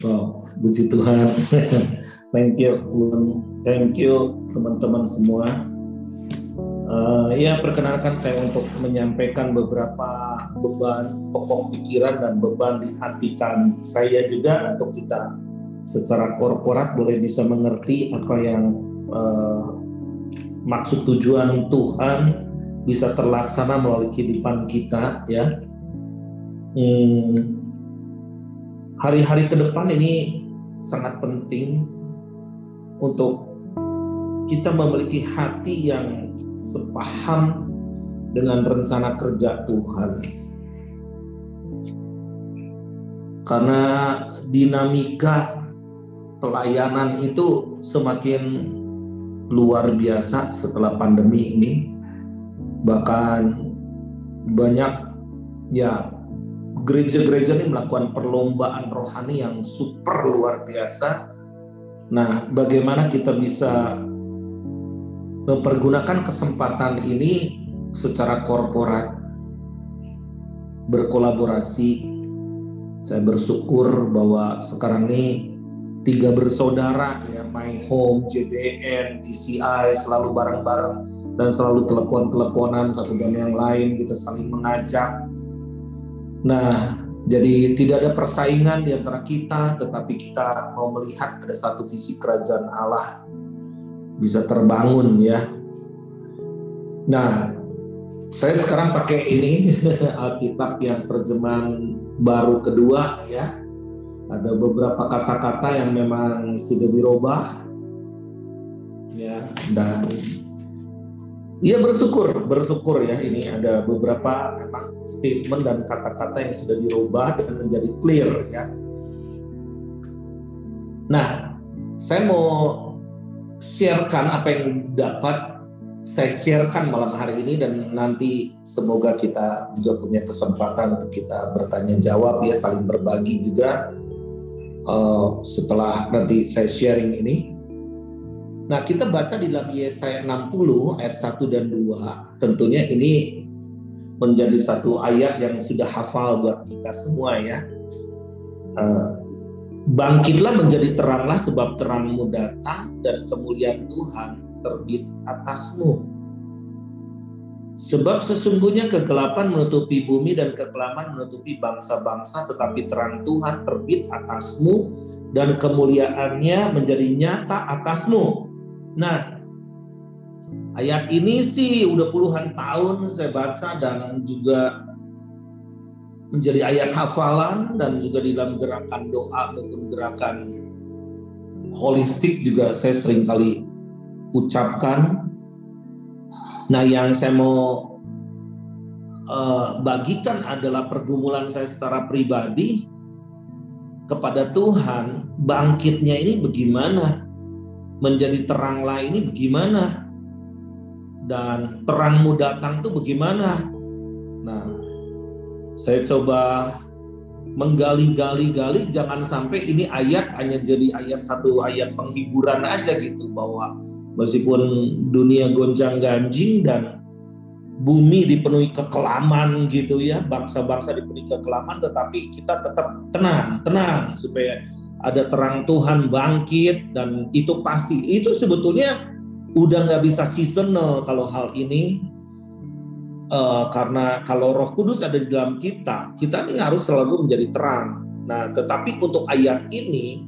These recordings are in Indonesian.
Oh, puji Tuhan. Thank you, Bun. Thank you, teman-teman semua. Ya, perkenalkan saya untuk menyampaikan beberapa beban pokok pikiran dan beban di hati saya juga untuk kita secara korporat boleh bisa mengerti apa yang maksud tujuan Tuhan bisa terlaksana melalui kehidupan kita, ya. Hari-hari ke depan ini sangat penting untuk kita memiliki hati yang sepaham dengan rencana kerja Tuhan. Karena dinamika pelayanan itu semakin luar biasa setelah pandemi ini. Bahkan banyak gereja-gereja ini melakukan perlombaan rohani yang super luar biasa. Nah, bagaimana kita bisa mempergunakan kesempatan ini secara korporat, berkolaborasi. Saya bersyukur bahwa sekarang ini 3 bersaudara, ya, My Home, JBN, DCI, selalu bareng-bareng dan selalu telepon-teleponan satu dan yang lain, kita saling mengajak. Nah, jadi tidak ada persaingan di antara kita, tetapi kita mau melihat ada satu visi kerajaan Allah bisa terbangun, ya. Nah, saya sekarang pakai ini Alkitab yang terjemahan baru kedua, ya. Ada beberapa kata-kata yang memang sudah dirubah, ya, dan ya bersyukur ya, ini ada beberapa memang statement dan kata-kata yang sudah dirubah dan menjadi clear, ya. Nah, saya mau sharekan apa yang dapat saya sharekan malam hari ini, dan nanti semoga kita juga punya kesempatan untuk kita bertanya jawab, ya, saling berbagi juga setelah nanti saya sharing ini. Nah, kita baca di dalam Yesaya 60 ayat 1 dan 2. Tentunya ini menjadi satu ayat yang sudah hafal buat kita semua, ya. Bangkitlah menjadi teranglah, sebab terangmu datang dan kemuliaan Tuhan terbit atasmu. Sebab sesungguhnya kegelapan menutupi bumi dan kekelaman menutupi bangsa-bangsa, tetapi terang Tuhan terbit atasmu dan kemuliaannya menjadi nyata atasmu. Nah, ayat ini sih udah puluhan tahun saya baca dan juga menjadi ayat hafalan, dan juga di dalam gerakan doa maupun gerakan holistik juga saya sering kali ucapkan. Nah, yang saya mau bagikan adalah pergumulan saya secara pribadi kepada Tuhan. Bangkitnya ini bagaimana? Menjadi teranglah ini bagaimana? Dan terangmu datang tuh bagaimana? Nah, saya coba menggali-gali, jangan sampai ini ayat hanya jadi satu ayat penghiburan aja gitu, bahwa meskipun dunia gonjang-ganjing dan bumi dipenuhi kekelaman gitu, ya, bangsa-bangsa dipenuhi kekelaman, tetapi kita tetap tenang supaya ada terang Tuhan bangkit. Dan itu pasti, itu sebetulnya udah nggak bisa seasonal kalau hal ini, karena kalau Roh Kudus ada di dalam kita ini harus selalu menjadi terang. Nah, tetapi untuk ayat ini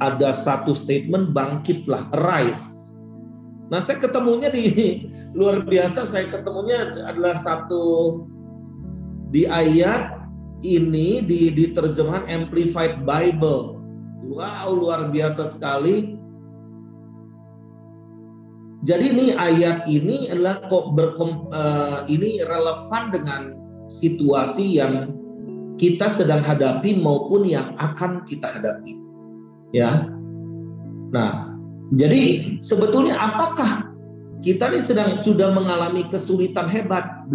ada satu statement, bangkitlah, arise. Nah, saya ketemunya di luar biasa, saya ketemunya adalah satu di ayat ini di terjemahan Amplified Bible. Wow, luar biasa sekali. Jadi ini ayat ini adalah ini relevan dengan situasi yang kita sedang hadapi maupun yang akan kita hadapi, ya. Nah, jadi sebetulnya apakah kita ini sudah mengalami kesulitan hebat?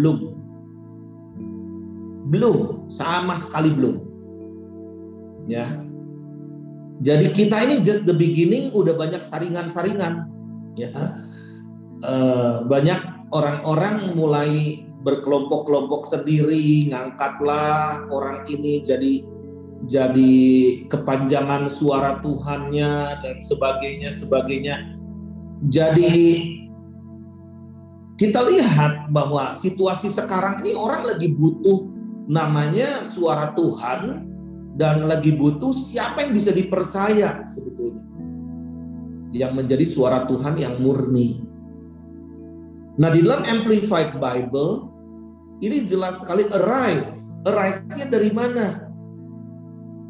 Belum, sama sekali belum, ya. Jadi kita ini just the beginning, udah banyak saringan-saringan, ya. Banyak orang-orang mulai berkelompok-kelompok sendiri, ngangkatlah orang ini jadi jadi kepanjangan suara Tuhannya dan sebagainya. Jadi kita lihat bahwa situasi sekarang ini orang lagi butuh namanya suara Tuhan, dan lagi butuh siapa yang bisa dipercaya sebetulnya, yang menjadi suara Tuhan yang murni. Nah, di dalam Amplified Bible ini jelas sekali arise. Arise-nya dari mana?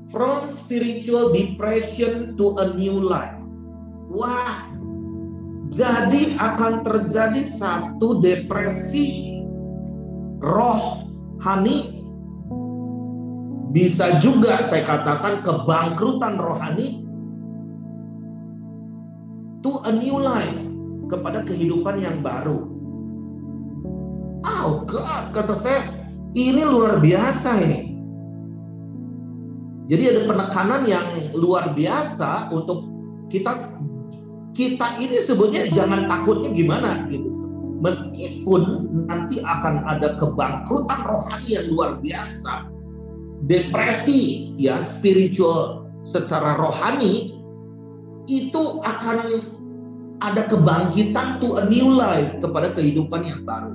From spiritual depression to a new life. Wah, jadi akan terjadi satu depresi rohani. Bisa juga saya katakan kebangkrutan rohani to a new life, kepada kehidupan yang baru. Oh God, kata saya, ini luar biasa ini. Jadi ada penekanan yang luar biasa untuk kita ini sebetulnya jangan takutnya gimana gitu. Meskipun nanti akan ada kebangkrutan rohani yang luar biasa, depresi ya spiritual secara rohani, itu akan ada kebangkitan to a new life, kepada kehidupan yang baru.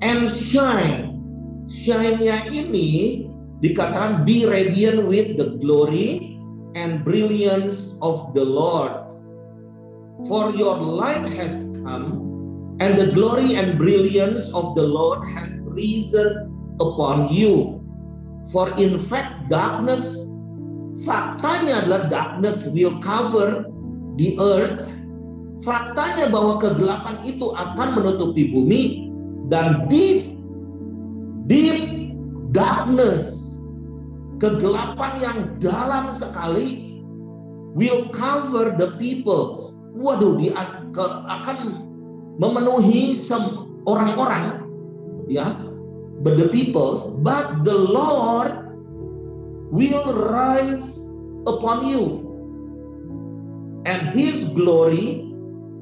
And shine-nya ini dikatakan be radiant with the glory and brilliance of the Lord. For your light has come, and the glory and brilliance of the Lord has risen upon you. For in fact darkness, faktanya adalah darkness will cover the earth. Faktanya bahwa kegelapan itu akan menutupi bumi, dan deep darkness, kegelapan yang dalam sekali, will cover the peoples. Waduh, dia akan memenuhi orang-orang, ya, but the peoples, but the Lord will rise upon you, and His glory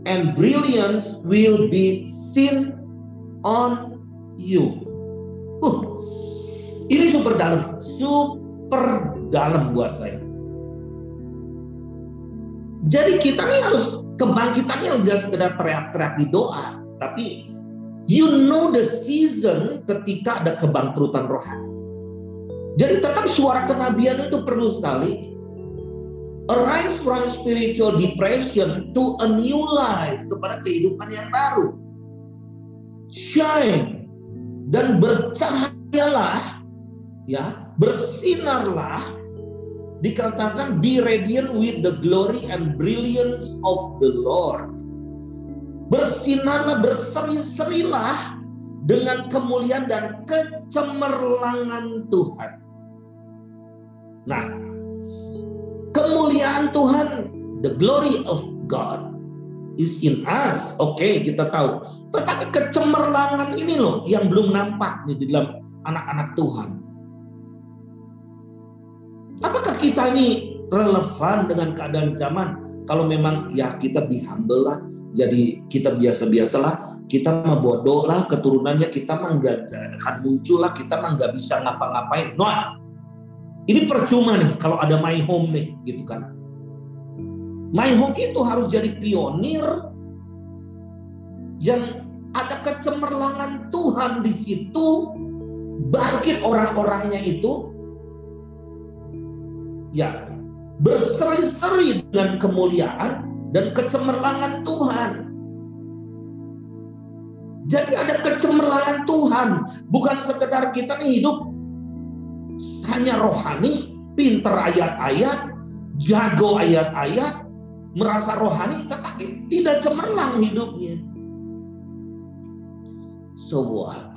and brilliance will be seen on you. Ini super dalam buat saya. Jadi kita nih harus kebangkitannya enggak sekedar teriak-teriak di doa, tapi you know the season ketika ada kebangkrutan rohani. Jadi tetap suara kenabian itu perlu sekali. Arise from spiritual depression to a new life, kepada kehidupan yang baru. Shine, dan bercahayalah, ya, bersinarlah. Dikatakan be radiant with the glory and brilliance of the Lord. Bersinarlah, berseri-serilah dengan kemuliaan dan kecemerlangan Tuhan. Nah, kemuliaan Tuhan, the glory of God is in us. Oke, kita tahu. Tetapi kecemerlangan ini loh yang belum nampak nih di dalam anak-anak Tuhan. Apakah kita ini relevan dengan keadaan zaman? Kalau memang ya kita be humble lah, jadi kita biasa-biasalah, kita mah bodoh lah keturunannya, kita mah nggak akan muncul lah, kita mah nggak bisa ngapa-ngapain. Nah, ini percuma nih kalau ada my home nih, gitu kan? My home itu harus jadi pionir yang ada kecemerlangan Tuhan di situ, bangkit orang-orangnya itu, ya berseri-seri dengan kemuliaan dan kecemerlangan Tuhan. Jadi ada kecemerlangan Tuhan, bukan sekedar kita nih hidup hanya rohani, pinter ayat-ayat, jago ayat-ayat, merasa rohani, tetapi tidak cemerlang hidupnya. So what?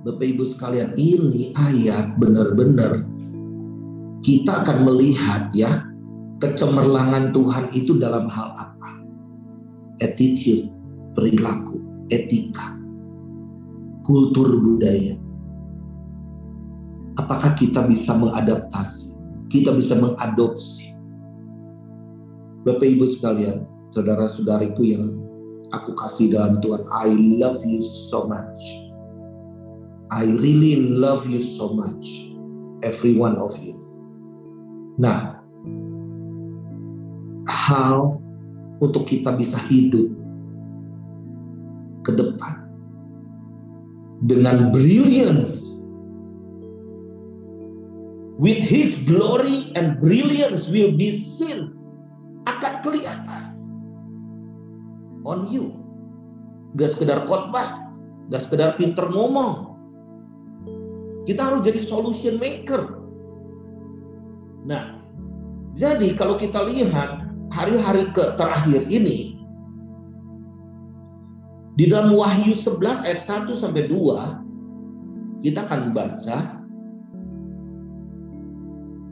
Bapak Ibu sekalian, ini ayat benar-benar kita akan melihat ya kecemerlangan Tuhan itu dalam hal apa? Attitude, perilaku, etika, kultur budaya. Apakah kita bisa mengadaptasi? Kita bisa mengadopsi? Bapak Ibu sekalian, saudara-saudariku yang aku kasih dalam Tuhan, I love you so much. I really love you so much. every one of you. Nah, hal untuk kita bisa hidup ke depan dengan brilliance, with His glory and brilliance will be seen, akan kelihatan on you. Gak sekedar khotbah, gak sekedar pinter ngomong. Kita harus jadi solution maker. Nah, jadi kalau kita lihat hari-hari terakhir ini, di dalam Wahyu 11 ayat 1 sampai 2, kita akan baca.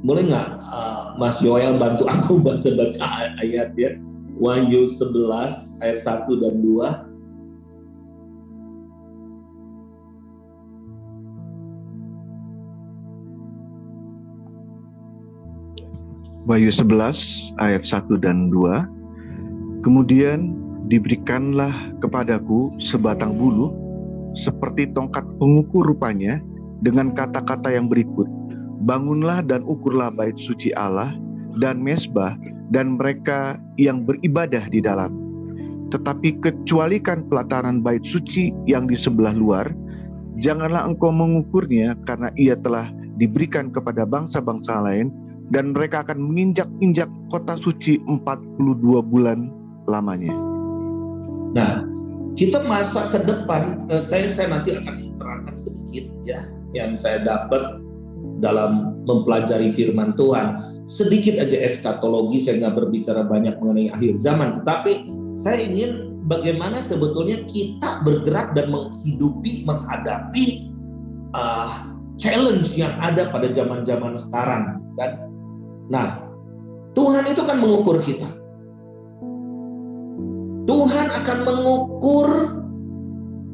Boleh nggak Mas Yoel bantu aku baca-baca ayat ya? Wahyu 11 ayat 1 dan 2. Wahyu 11 ayat 1 dan 2. Kemudian diberikanlah kepadaku sebatang bulu seperti tongkat pengukur rupanya, dengan kata-kata yang berikut: bangunlah dan ukurlah bait suci Allah dan mezbah dan mereka yang beribadah di dalam. Tetapi kecualikan pelataran bait suci yang di sebelah luar, janganlah engkau mengukurnya, karena ia telah diberikan kepada bangsa-bangsa lain, dan mereka akan menginjak-injak kota suci 42 bulan lamanya. Nah, kita masa ke depan, saya nanti akan terangkan sedikit ya, yang saya dapat dalam mempelajari firman Tuhan. Sedikit aja eskatologi, saya nggak berbicara banyak mengenai akhir zaman, tetapi saya ingin bagaimana sebetulnya kita bergerak dan menghadapi challenge yang ada pada zaman-zaman sekarang, kan? Nah, Tuhan itu kan mengukur kita. Tuhan akan mengukur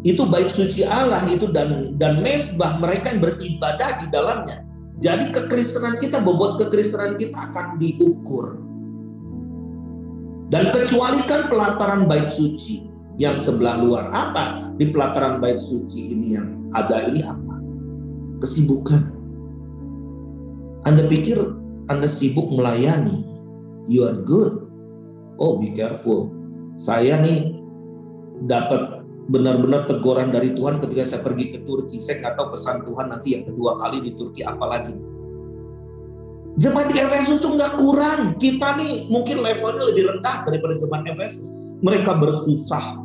itu bait suci Allah itu dan mezbah mereka yang beribadah di dalamnya. Jadi kekristenan kita, bobot kekristenan kita akan diukur. Dan kecualikan pelataran bait suci yang sebelah luar. Apa di pelataran bait suci ini yang ada ini apa? Kesibukan. Anda pikir Anda sibuk melayani, you are good. Oh, be careful. Saya nih dapat benar-benar teguran dari Tuhan ketika saya pergi ke Turki. Saya nggak tahu pesan Tuhan nanti yang kedua kali di Turki apa lagi. Jemaat di Efesus tuh nggak kurang. Kita nih mungkin levelnya lebih rendah daripada jemaat Efesus. Mereka bersusah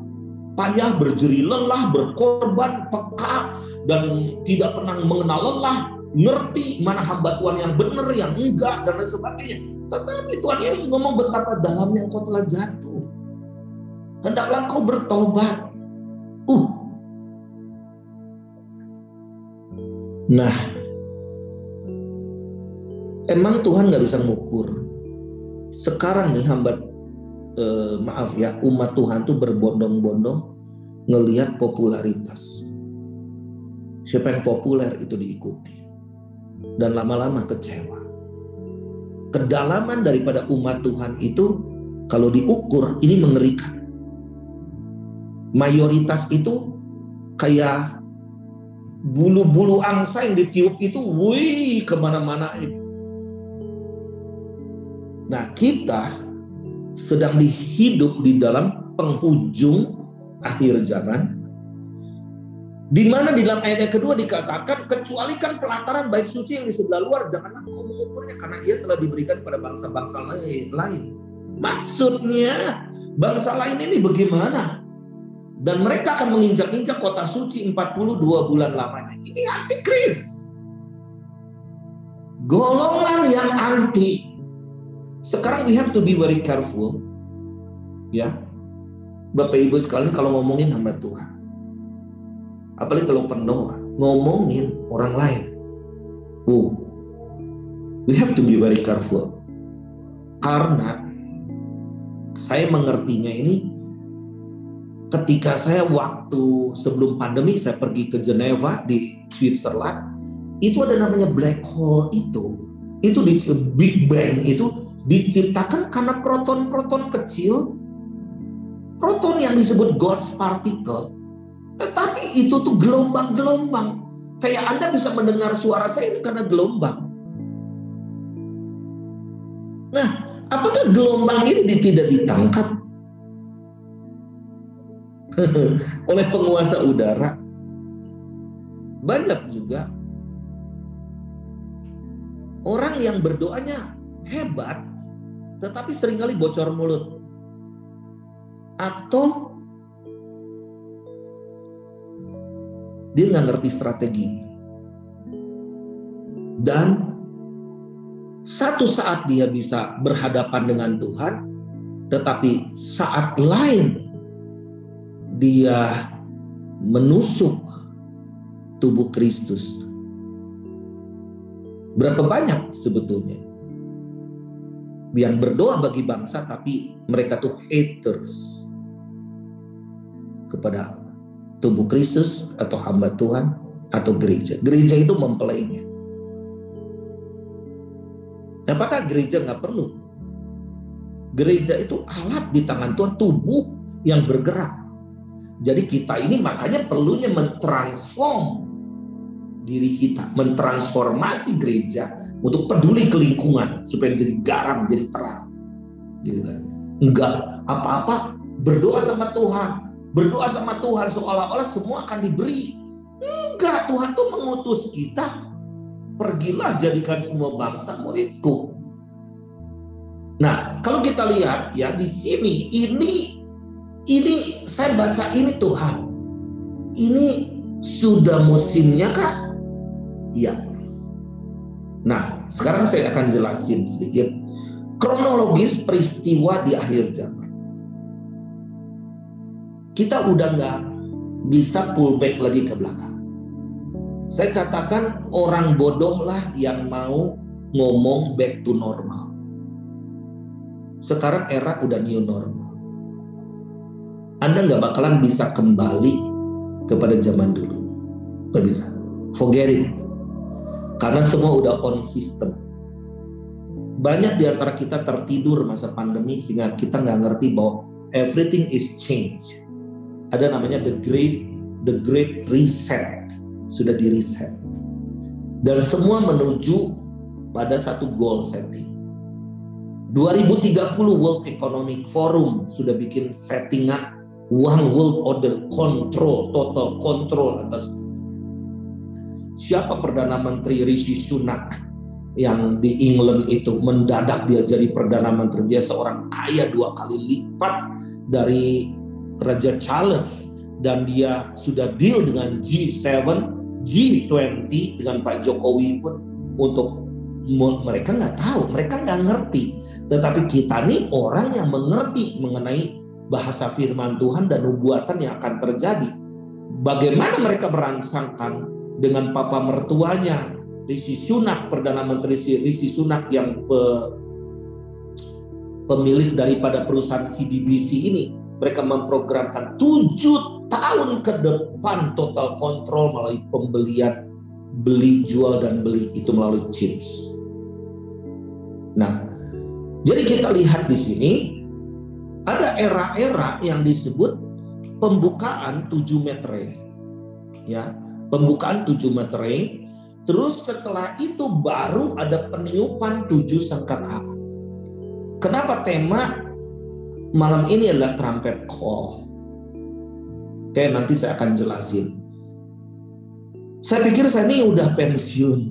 payah, berjerih lelah, berkorban, peka, dan tidak pernah mengenal lelah. Ngerti mana hamba Tuhan yang benar, yang enggak, dan lain sebagainya. Tetapi Tuhan Yesus ngomong betapa dalamnya engkau telah jatuh. Hendaklah engkau bertobat. Nah, emang Tuhan nggak bisa mengukur. Sekarang nih umat Tuhan tuh berbondong-bondong ngelihat popularitas. Siapa yang populer itu diikuti. Dan lama-lama kecewa. Kedalaman daripada umat Tuhan itu kalau diukur ini mengerikan. Mayoritas itu kayak bulu-bulu angsa yang ditiup itu, wih, kemana-mana itu. Nah, kita sedang hidup di dalam penghujung akhir zaman, di mana di dalam ayat yang kedua dikatakan, kecualikan pelataran bait suci yang di sebelah luar, janganlah kau mengukurnya, karena ia telah diberikan pada bangsa-bangsa lain. Maksudnya, bangsa lain ini bagaimana? Dan mereka akan menginjak-injak kota suci 42 bulan lamanya. Ini antikris. Golongan yang anti. Sekarang we have to be very careful. Ya. Bapak Ibu sekalian kalau ngomongin hamba Tuhan. Apalagi kalau pendoa, ngomongin orang lain. We have to be very careful. Karena saya mengertinya ini ketika saya waktu sebelum pandemi saya pergi ke Geneva di Switzerland, itu ada namanya black hole itu di Big Bang itu diciptakan karena proton-proton kecil, proton yang disebut God's particle. Tetapi itu tuh gelombang-gelombang. Kayak Anda bisa mendengar suara saya itu karena gelombang. Nah, apakah gelombang ini tidak ditangkap oleh penguasa udara? Banyak juga orang yang berdoanya hebat, tetapi seringkali bocor mulut. Atau dia nggak ngerti strategi. Dan satu saat dia bisa berhadapan dengan Tuhan, tetapi saat lain dia menusuk tubuh Kristus. Berapa banyak sebetulnya yang berdoa bagi bangsa, tapi mereka tuh haters kepada tubuh Kristus atau hamba Tuhan atau gereja. Gereja itu mempelainya. Apakah gereja nggak perlu? Gereja itu alat di tangan Tuhan, tubuh yang bergerak. Jadi kita ini makanya perlunya mentransform diri kita, mentransformasi gereja untuk peduli ke lingkungan supaya jadi garam, jadi terang. Gitu kan? Enggak apa-apa berdoa sama Tuhan seolah-olah semua akan diberi. Enggak, Tuhan tuh mengutus kita, pergilah jadikan semua bangsa muridku. Nah, kalau kita lihat ya di sini ini saya baca ini Tuhan. Ini sudah musimnya kah? Iya. Nah, sekarang saya akan jelasin sedikit kronologis peristiwa di akhir zaman. Kita udah nggak bisa pull back lagi ke belakang. Saya katakan orang bodoh lah yang mau ngomong back to normal. Sekarang era udah new normal. Anda nggak bakalan bisa kembali kepada zaman dulu. Nggak bisa. Forget it. Karena semua udah on system. Banyak di antara kita tertidur masa pandemi sehingga kita nggak ngerti bahwa everything is change. Ada namanya the great reset. Sudah di reset. Dan semua menuju pada satu goal setting. 2030 World Economic Forum sudah bikin settingan One World Order control, total control atas dunia. Siapa Perdana Menteri Rishi Sunak yang di England itu mendadak dia jadi Perdana Menteri. Dia seorang kaya 2 kali lipat dari Raja Charles. Dan dia sudah deal dengan G7, G20 dengan Pak Jokowi pun untuk mereka nggak tahu, mereka nggak ngerti. Tetapi kita nih orang yang mengerti mengenai bahasa firman Tuhan dan nubuatan yang akan terjadi. Bagaimana mereka merancangkan dengan papa mertuanya Rishi Sunak, Perdana Menteri Rishi Sunak yang pemilik daripada perusahaan CDBC ini. Mereka memprogramkan 7 tahun ke depan total kontrol melalui pembelian, beli, jual, dan beli itu melalui chips. Nah, jadi kita lihat di sini ada era-era yang disebut pembukaan 7 meter, ya, pembukaan 7 meter. Terus setelah itu baru ada peniupan 7 sangkakala. Kenapa tema malam ini adalah trumpet call? Oke, nanti saya akan jelasin. Saya pikir saya ini udah pensiun.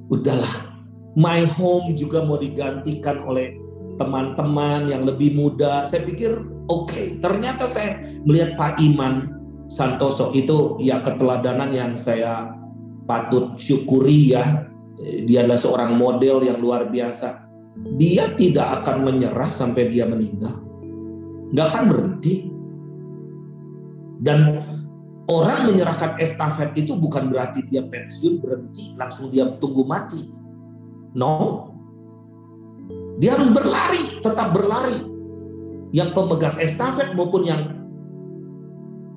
Udahlah. My home juga mau digantikan oleh teman-teman yang lebih muda. Saya pikir oke. Ternyata saya melihat Pak Iman Santoso itu ya keteladanan yang saya patut syukuri ya. Dia adalah seorang model yang luar biasa. Dia tidak akan menyerah sampai dia meninggal. Nggak akan berhenti. Dan orang menyerahkan estafet itu bukan berarti dia pensiun, berhenti, langsung dia tunggu mati. No. Dia harus berlari, tetap berlari. Yang pemegang estafet maupun yang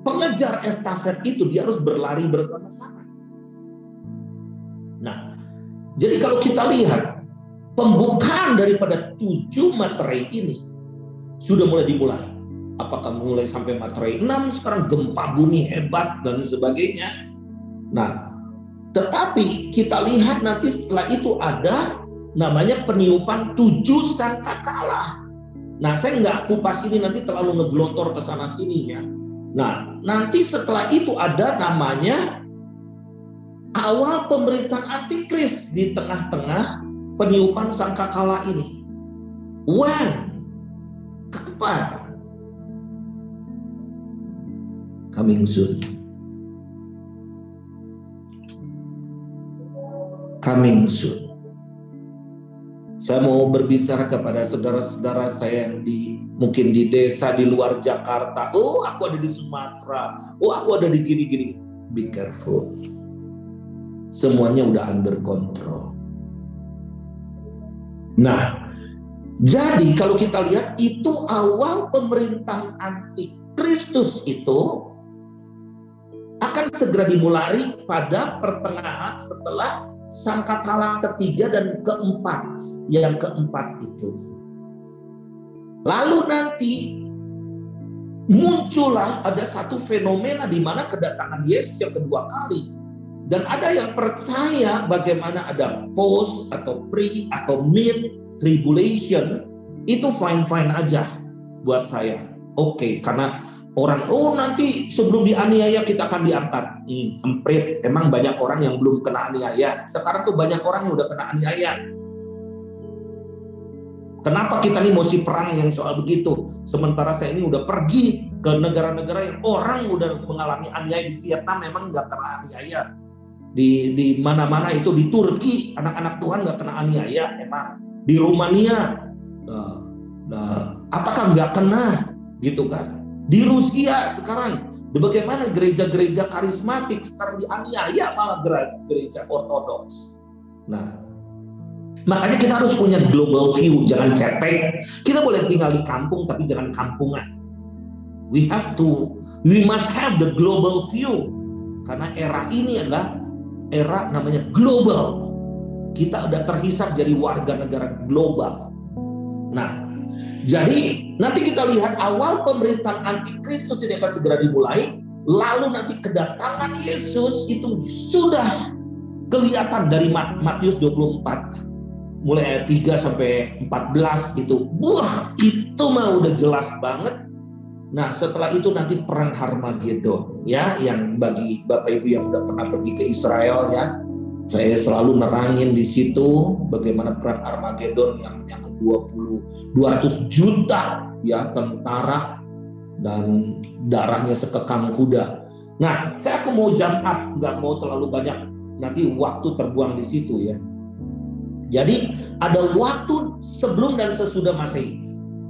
pengejar estafet itu dia harus berlari bersama-sama. Nah, jadi kalau kita lihat pembukaan daripada 7 materai ini sudah mulai dimulai. Apakah mulai sampai materai 6, sekarang gempa bumi hebat dan sebagainya. Nah, Tetapi kita lihat nanti setelah itu ada namanya peniupan 7 sangkakala. Nah, saya nggak kupas ini nanti terlalu ngegelontor ke sana sini ya. Nah, nanti setelah itu ada namanya awal pemerintahan antikris di tengah-tengah peniupan sangkakala ini. When? Kapan? Coming soon. Coming soon. Saya mau berbicara kepada saudara-saudara saya yang mungkin di desa di luar Jakarta. Oh, aku ada di Sumatera. Oh, aku ada di gini-gini. Be careful. Semuanya udah under control. Nah, jadi kalau kita lihat itu awal pemerintahan antikristus itu akan segera dimulai pada pertengahan setelah sangkakala ketiga dan keempat. Yang keempat itu. Lalu nanti muncullah ada satu fenomena di mana kedatangan Yesus yang kedua kali. Dan ada yang percaya bagaimana ada post atau pre atau mid tribulation, itu fine-fine aja buat saya. Oke, karena orang, nanti sebelum dianiaya kita akan diangkat. Emprit, emang banyak orang yang belum kena aniaya. Sekarang tuh banyak orang yang udah kena aniaya. Kenapa kita nih mesti perang yang soal begitu? Sementara saya ini udah pergi ke negara-negara yang orang udah mengalami aniaya. Di Vietnam memang nggak kena aniaya. Di mana-mana itu, di Turki anak-anak Tuhan nggak kena aniaya emang. Di Rumania, apakah nggak kena gitu kan? Di Rusia sekarang, bagaimana gereja-gereja karismatik sekarang dianiaya malah gereja ortodoks. Nah, makanya kita harus punya global view, jangan cetek. Kita boleh tinggal di kampung tapi jangan kampungan. We must have the global view. Karena era ini adalah era namanya global. Kita udah terhisap jadi warga negara global. Nah, jadi nanti kita lihat awal pemerintahan antikristus ini akan segera dimulai. Lalu nanti kedatangan Yesus itu sudah kelihatan dari Matius 24. Mulai ayat 3 sampai 14 itu. Wah, itu mah udah jelas banget. Nah, setelah itu nanti perang Harmagedon ya, yang bagi Bapak Ibu yang udah pernah pergi ke Israel ya, saya selalu nerangin di situ bagaimana perang Harmagedon yang menyangkut 200 juta ya tentara dan darahnya sekekang kuda. Nah, aku mau jump up, nggak mau terlalu banyak nanti waktu terbuang di situ ya. Jadi ada waktu sebelum dan sesudah Masehi.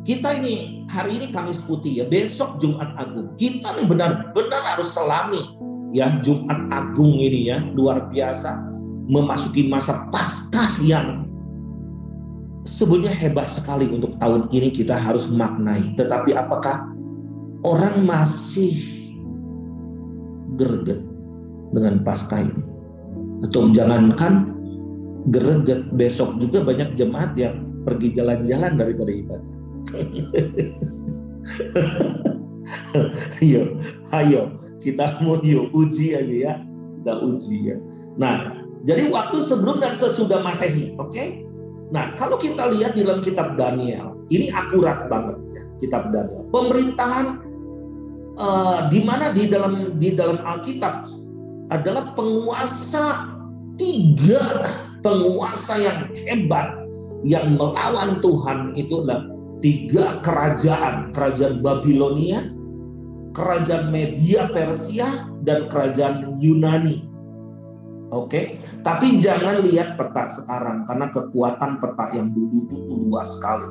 Kita ini hari ini Kamis Putih ya, besok Jumat Agung. Kita nih benar-benar harus selami ya Jumat Agung ini ya, luar biasa, memasuki masa Paskah yang sebenarnya hebat sekali untuk tahun ini kita harus maknai. Tetapi apakah orang masih greget dengan Paskah ini? Atau jangankan greget, besok juga banyak jemaat yang pergi jalan-jalan daripada ibadah. Ayo, kita mau uji aja ya, kita uji ya. Nah, jadi waktu sebelum dan sesudah Masehi, oke? Nah, kalau kita lihat di dalam kitab Daniel, ini akurat banget ya, kitab Daniel. Pemerintahan di mana di dalam Alkitab adalah penguasa, 3 penguasa yang hebat yang melawan Tuhan. Itu adalah 3 kerajaan Babilonia, kerajaan Media Persia, dan kerajaan Yunani. Oke, tapi jangan lihat peta sekarang karena kekuatan peta yang dulu itu luas sekali.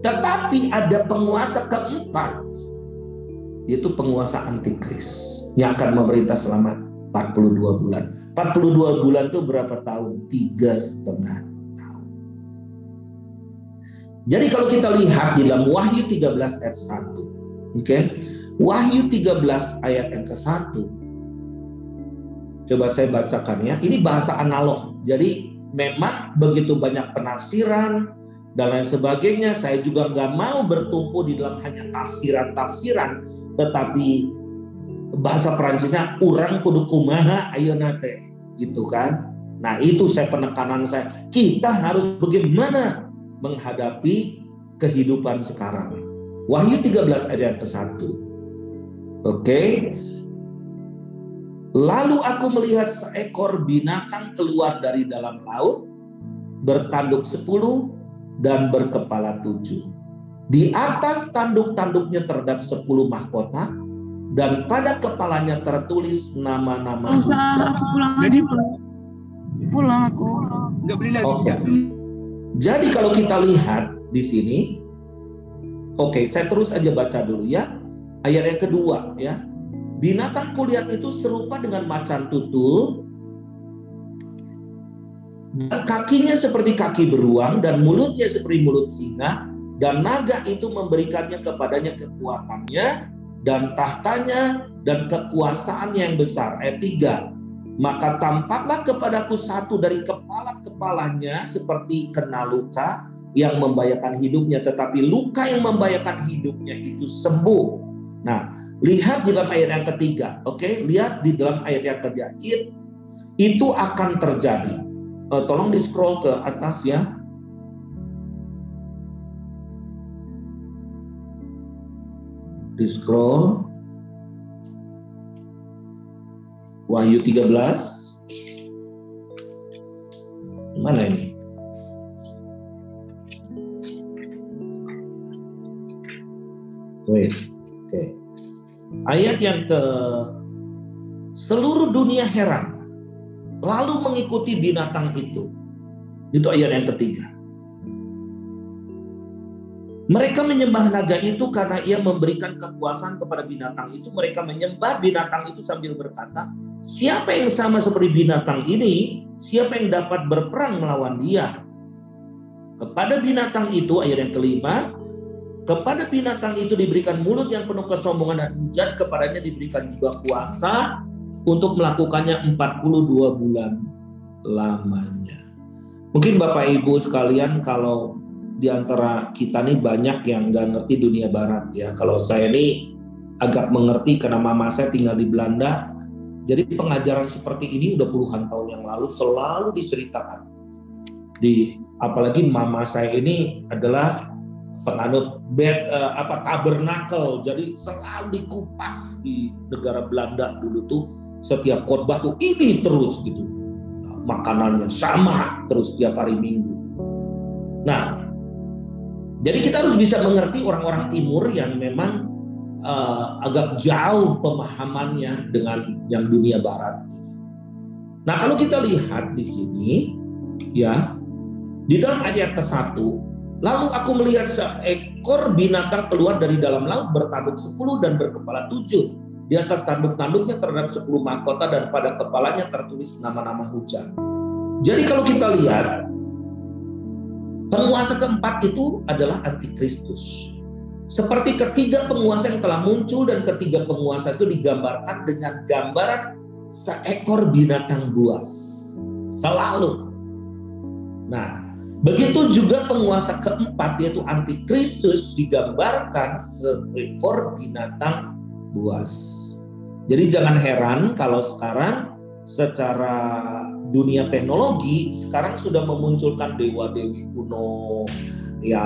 Tetapi ada penguasa keempat, yaitu penguasa antikris yang akan memerintah selama 42 bulan. 42 bulan itu berapa tahun? 3,5 tahun. Jadi kalau kita lihat di dalam Wahyu 13 ayat 1, oke? Wahyu 13 ayat yang ke-1. Coba saya bacakan ya. Ini bahasa analog. Jadi memang begitu banyak penafsiran dan lain sebagainya. Saya juga nggak mau bertumpu di dalam hanya tafsiran-tafsiran, tetapi bahasa Perancisnya urang kudu kumaha ayeuna teh. gitu kan. Nah itu penekanan saya, kita harus bagaimana menghadapi kehidupan sekarang. Wahyu 13 ayat ke-1. Oke. Lalu aku melihat seekor binatang keluar dari dalam laut, bertanduk 10 dan berkepala 7. Di atas tanduk-tanduknya terdapat 10 mahkota, dan pada kepalanya tertulis nama-nama. Pulang aku. Nggak beli lagi. Oke. Jadi kalau kita lihat di sini, oke, saya terus aja baca dulu ya. Ayat yang kedua ya. Binatang kulihat itu serupa dengan macan tutul, dan kakinya seperti kaki beruang, dan mulutnya seperti mulut singa, dan naga itu memberikannya kepadanya kekuatannya, dan tahtanya, dan kekuasaannya yang besar. Ayat 3. Maka tampaklah kepadaku satu dari kepala-kepalanya seperti kena luka yang membahayakan hidupnya, tetapi luka yang membahayakan hidupnya itu sembuh. Nah, lihat di dalam ayat yang ketiga, oke? Lihat di dalam ayat yang ketiga, itu akan terjadi. Tolong di scroll ke atas ya. Di scroll. Wahyu 13. Mana ini? Wait. Oke. Ayat yang ke seluruh dunia heran lalu mengikuti binatang itu. Itu ayat yang ketiga. Mereka menyembah naga itu karena ia memberikan kekuasaan kepada binatang itu. Mereka menyembah binatang itu sambil berkata, siapa yang sama seperti binatang ini? Siapa yang dapat berperang melawan dia? Kepada binatang itu, ayat yang kelima, kepada binatang itu diberikan mulut yang penuh kesombongan dan hujat, kepadanya diberikan juga kuasa untuk melakukannya 42 bulan lamanya. Mungkin Bapak Ibu sekalian, kalau di antara kita nih banyak yang nggak ngerti dunia barat ya. Kalau saya ini agak mengerti karena mama saya tinggal di Belanda. Jadi pengajaran seperti ini udah puluhan tahun yang lalu selalu diceritakan. Apalagi mama saya ini adalah penganut tabernakel. Jadi selalu dikupas di negara Belanda dulu tuh, setiap khotbah tuh ini terus gitu. Makanannya sama terus tiap hari Minggu. Nah, jadi kita harus bisa mengerti orang-orang timur yang memang agak jauh pemahamannya dengan yang dunia barat. Nah, kalau kita lihat di sini ya, di dalam ayat ke-1, lalu aku melihat seekor binatang keluar dari dalam laut, bertanduk 10 dan berkepala 7. Di atas tanduk-tanduknya terdapat 10 mahkota dan pada kepalanya tertulis nama-nama hujan. Jadi kalau kita lihat, penguasa keempat itu adalah antikristus. Seperti ketiga penguasa yang telah muncul, dan ketiga penguasa itu digambarkan dengan gambaran seekor binatang buas. Selalu. Nah, begitu juga penguasa keempat yaitu antikristus digambarkan seekor binatang buas. Jadi jangan heran kalau sekarang secara dunia teknologi sekarang sudah memunculkan dewa-dewi kuno ya,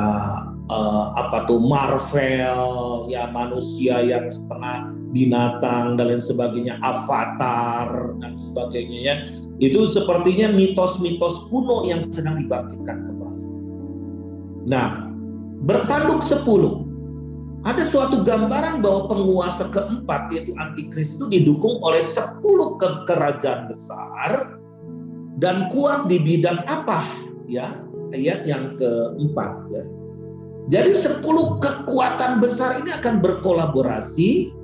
Marvel ya, manusia yang setengah binatang dan lain sebagainya, Avatar dan sebagainya ya. Itu sepertinya mitos-mitos kuno yang sedang dibangkitkan kembali. Nah, bertanduk 10. Ada suatu gambaran bahwa penguasa keempat yaitu antikristus itu didukung oleh 10 kerajaan besar dan kuat di bidang apa ya, ayat yang keempat ya. Jadi 10 kekuatan besar ini akan berkolaborasi.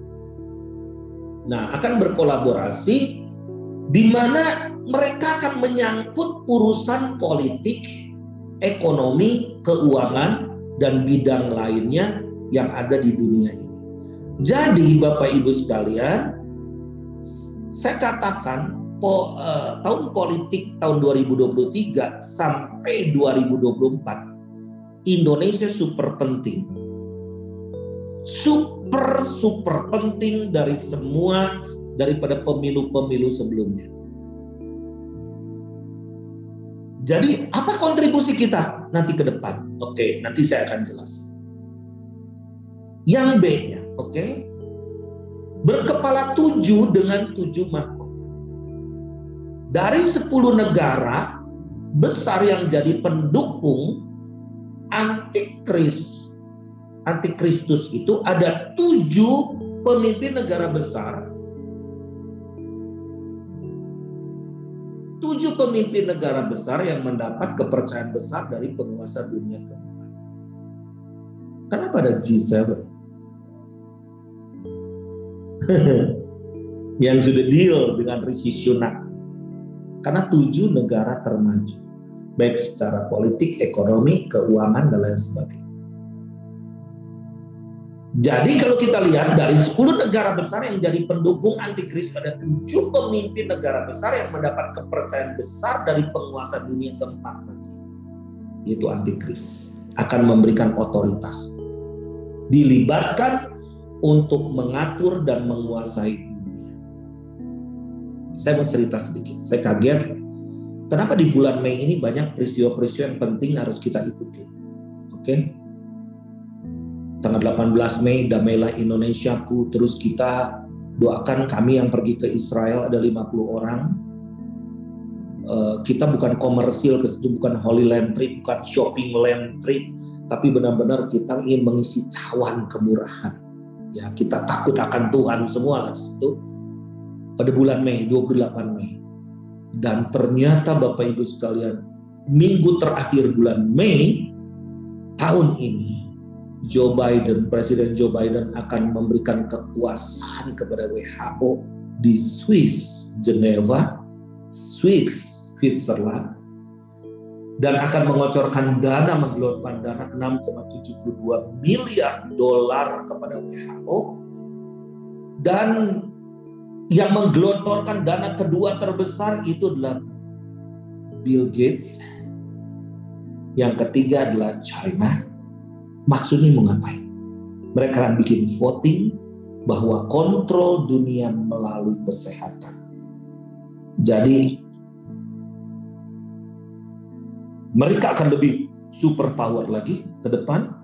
Nah, akan berkolaborasi di mana mereka akan menyangkut urusan politik, ekonomi, keuangan dan bidang lainnya yang ada di dunia ini. Jadi Bapak Ibu sekalian, saya katakan tahun politik tahun 2023 sampai 2024 Indonesia super penting. Super penting dari semua daripada pemilu-pemilu sebelumnya. Jadi apa kontribusi kita nanti ke depan? Oke, nanti saya akan jelaskan. Nanti ke depan. Oke, nanti saya akan jelas. Yang B-nya, oke. Berkepala 7 dengan 7 mahkota. Dari 10 negara besar yang jadi pendukung antikristus itu ada 7 pemimpin negara besar. 7 pemimpin negara besar yang mendapat kepercayaan besar dari penguasa dunia keempat. Kenapa ada G7? Yang sudah deal dengan Rishi Sunak. Karena 7 negara termaju, baik secara politik, ekonomi, keuangan, dan lain sebagainya. Jadi kalau kita lihat dari 10 negara besar yang jadi pendukung antikristus, ada 7 pemimpin negara besar yang mendapat kepercayaan besar dari penguasa dunia keempat nanti. Yaitu antikristus akan memberikan otoritas, dilibatkan untuk mengatur dan menguasai dunia. Saya mau cerita sedikit. Saya kaget kenapa di bulan Mei ini banyak peristiwa-peristiwa yang penting harus kita ikuti. Oke? Tanggal 18 Mei, damailah Indonesiaku. Terus kita doakan, kami yang pergi ke Israel ada 50 orang. Kita bukan komersil ke situ, bukan Holy Land Trip, bukan shopping land trip, tapi benar-benar kita ingin mengisi cawan kemurahan. Ya, kita takut akan Tuhan semua lah di situ. Pada bulan Mei, 28 Mei. Dan ternyata Bapak Ibu sekalian, minggu terakhir bulan Mei tahun ini, Presiden Joe Biden akan memberikan kekuasaan kepada WHO di Swiss, Geneva, Switzerland, dan akan mengocorkan dana, menggelontorkan dana $6,72 miliar kepada WHO, dan yang menggelontorkan dana kedua terbesar itu adalah Bill Gates, yang ketiga adalah China. Maksudnya mau ngapain? Mereka akan bikin voting bahwa kontrol dunia melalui kesehatan. Jadi mereka akan lebih super power lagi ke depan.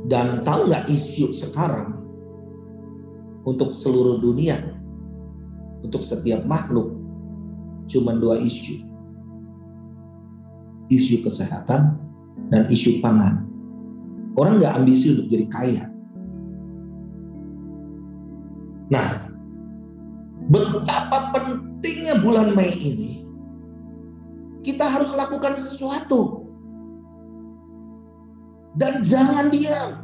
Dan tahu nggak isu sekarang untuk seluruh dunia, untuk setiap makhluk, cuma 2 isu. Isu kesehatan dan isu pangan. Orang nggak ambisi untuk jadi kaya. Nah, betapa pentingnya bulan Mei ini, kita harus lakukan sesuatu. Dan jangan diam.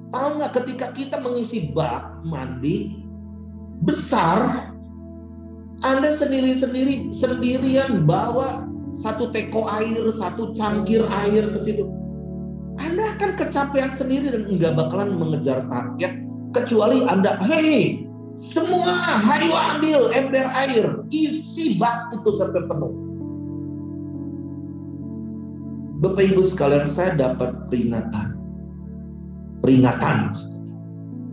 Tahu nggak, ketika kita mengisi bak mandi besar, Anda sendirian bawa 1 teko air, 1 cangkir air ke situ. Anda akan kecapean sendiri dan enggak bakalan mengejar target, kecuali Anda, hey, semua hayu ambil ember air, isi bak itu sampai penuh. Bapak Ibu sekalian, saya dapat peringatan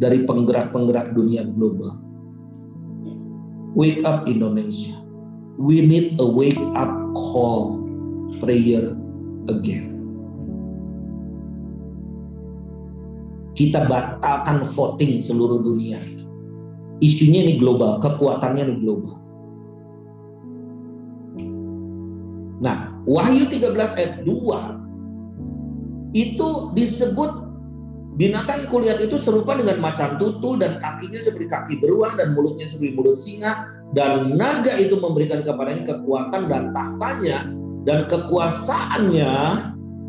dari penggerak-penggerak dunia global. Wake up Indonesia. We need a wake up call prayer again. Kita batalkan voting seluruh dunia itu. Isunya ini global, kekuatannya ini global. Nah, Wahyu 13 ayat 2 itu disebut binatang yang kulihat itu serupa dengan macan tutul, dan kakinya seperti kaki beruang dan mulutnya seperti mulut singa, dan naga itu memberikan kepadanya kekuatan dan tahtanya dan kekuasaannya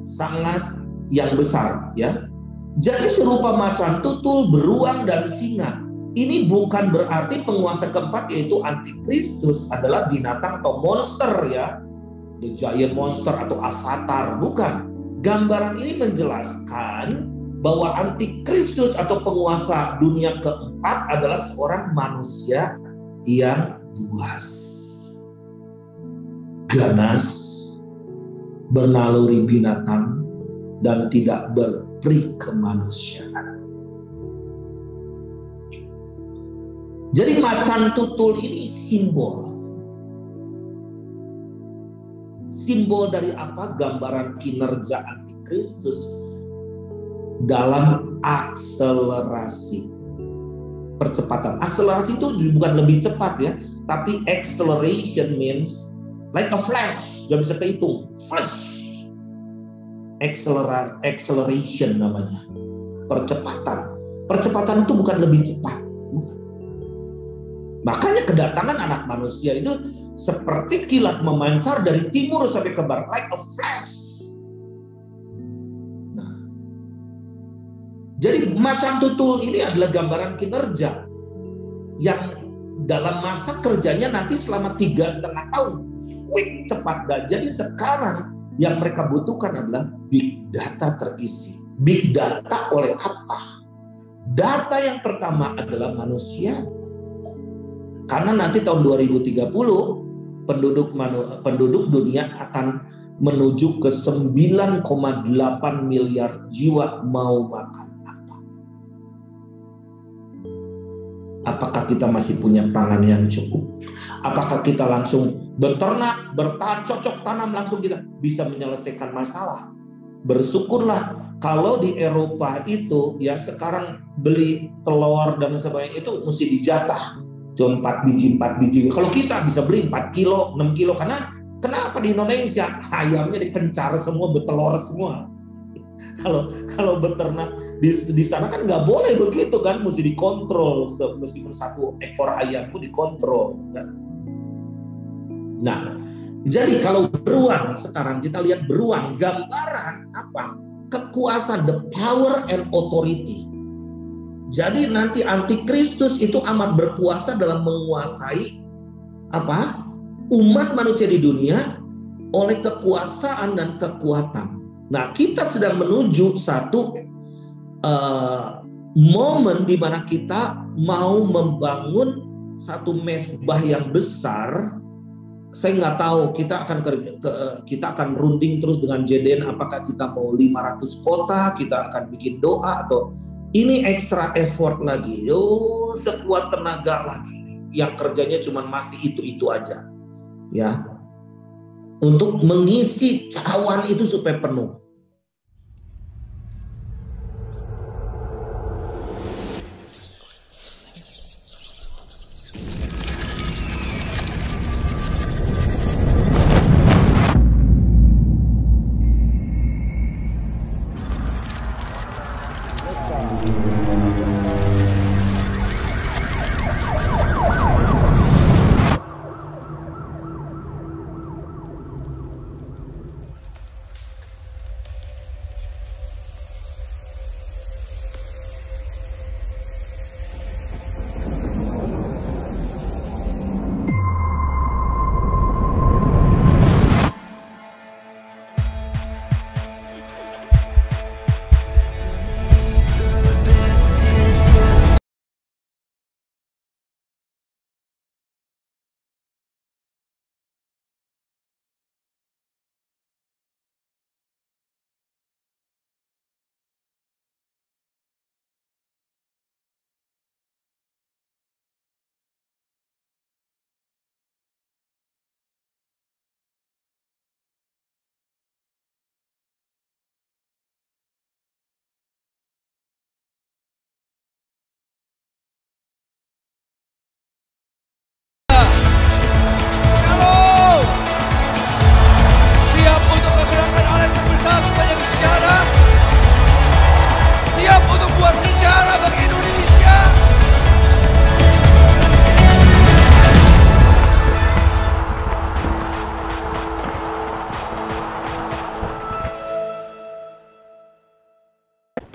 sangat yang besar, ya. Jadi serupa macan tutul, beruang, dan singa. Ini bukan berarti penguasa keempat yaitu antikristus adalah binatang atau monster, ya, the giant monster atau avatar, bukan. Gambaran ini menjelaskan bahwa antikristus atau penguasa dunia keempat adalah seorang manusia yang buas, ganas, bernaluri binatang, dan tidak berperi kemanusiaan. Jadi macan tutul ini simbol simbol dari apa? Gambaran kinerja antikristus dalam akselerasi, percepatan. Akselerasi itu bukan lebih cepat ya, tapi acceleration means like a flash, gak bisa kehitung. Flash, acceleration namanya, percepatan. Percepatan itu bukan lebih cepat. Makanya kedatangan anak manusia itu seperti kilat memancar dari timur sampai ke barat, like a flash. Nah, jadi macan tutul ini adalah gambaran kinerja yang dalam masa kerjanya nanti selama 3,5 tahun, quick, cepat. Dan jadi sekarang yang mereka butuhkan adalah big data terisi. Big data oleh apa? Data yang pertama adalah manusia. Karena nanti tahun 2030 penduduk dunia akan menuju ke 9,8 miliar jiwa mau makan apa. Apakah kita masih punya pangan yang cukup? Apakah kita langsung beternak, bercocok tanam langsung kita bisa menyelesaikan masalah? Bersyukurlah kalau di Eropa itu ya sekarang beli telur dan sebagainya itu mesti dijatah. Cuma 4 biji. Kalau kita bisa beli 4 kilo, 6 kilo. Karena kenapa di Indonesia ayamnya dikencar semua, betelor semua. Kalau beternak di sana kan nggak boleh begitu kan, mesti dikontrol. Meskipun 1 ekor ayam pun dikontrol. Kan? Nah, jadi kalau beruang sekarang kita lihat beruang, gambaran apa? Kekuasaan, the power and authority. Jadi nanti antikristus itu amat berkuasa dalam menguasai apa? Umat manusia di dunia oleh kekuasaan dan kekuatan. Nah, kita sedang menuju satu momen di mana kita mau membangun satu mezbah yang besar. Saya nggak tahu, kita akan runding terus dengan JDN, apakah kita mau 500 kota, kita akan bikin doa atau ini extra effort lagi, sekuat tenaga lagi, yang kerjanya cuma masih itu aja, ya, untuk mengisi cawan itu supaya penuh.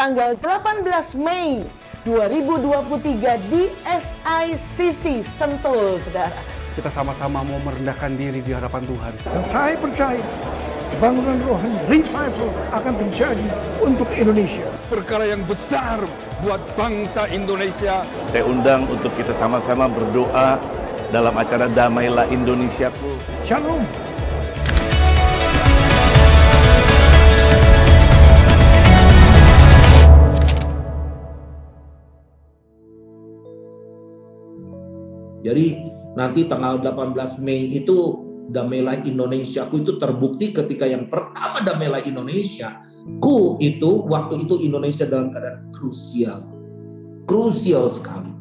Tanggal 18 Mei 2023 di SICC Sentul, saudara. Kita sama-sama mau merendahkan diri di hadapan Tuhan. Dan saya percaya bangunan rohani revival akan terjadi untuk Indonesia. Perkara yang besar buat bangsa Indonesia. Saya undang untuk kita sama-sama berdoa dalam acara Damailah Indonesiaku. Shalom. Jadi nanti tanggal 18 Mei itu damailah Indonesiaku itu terbukti ketika yang pertama damailah Indonesiaku itu, waktu itu Indonesia dalam keadaan krusial sekali,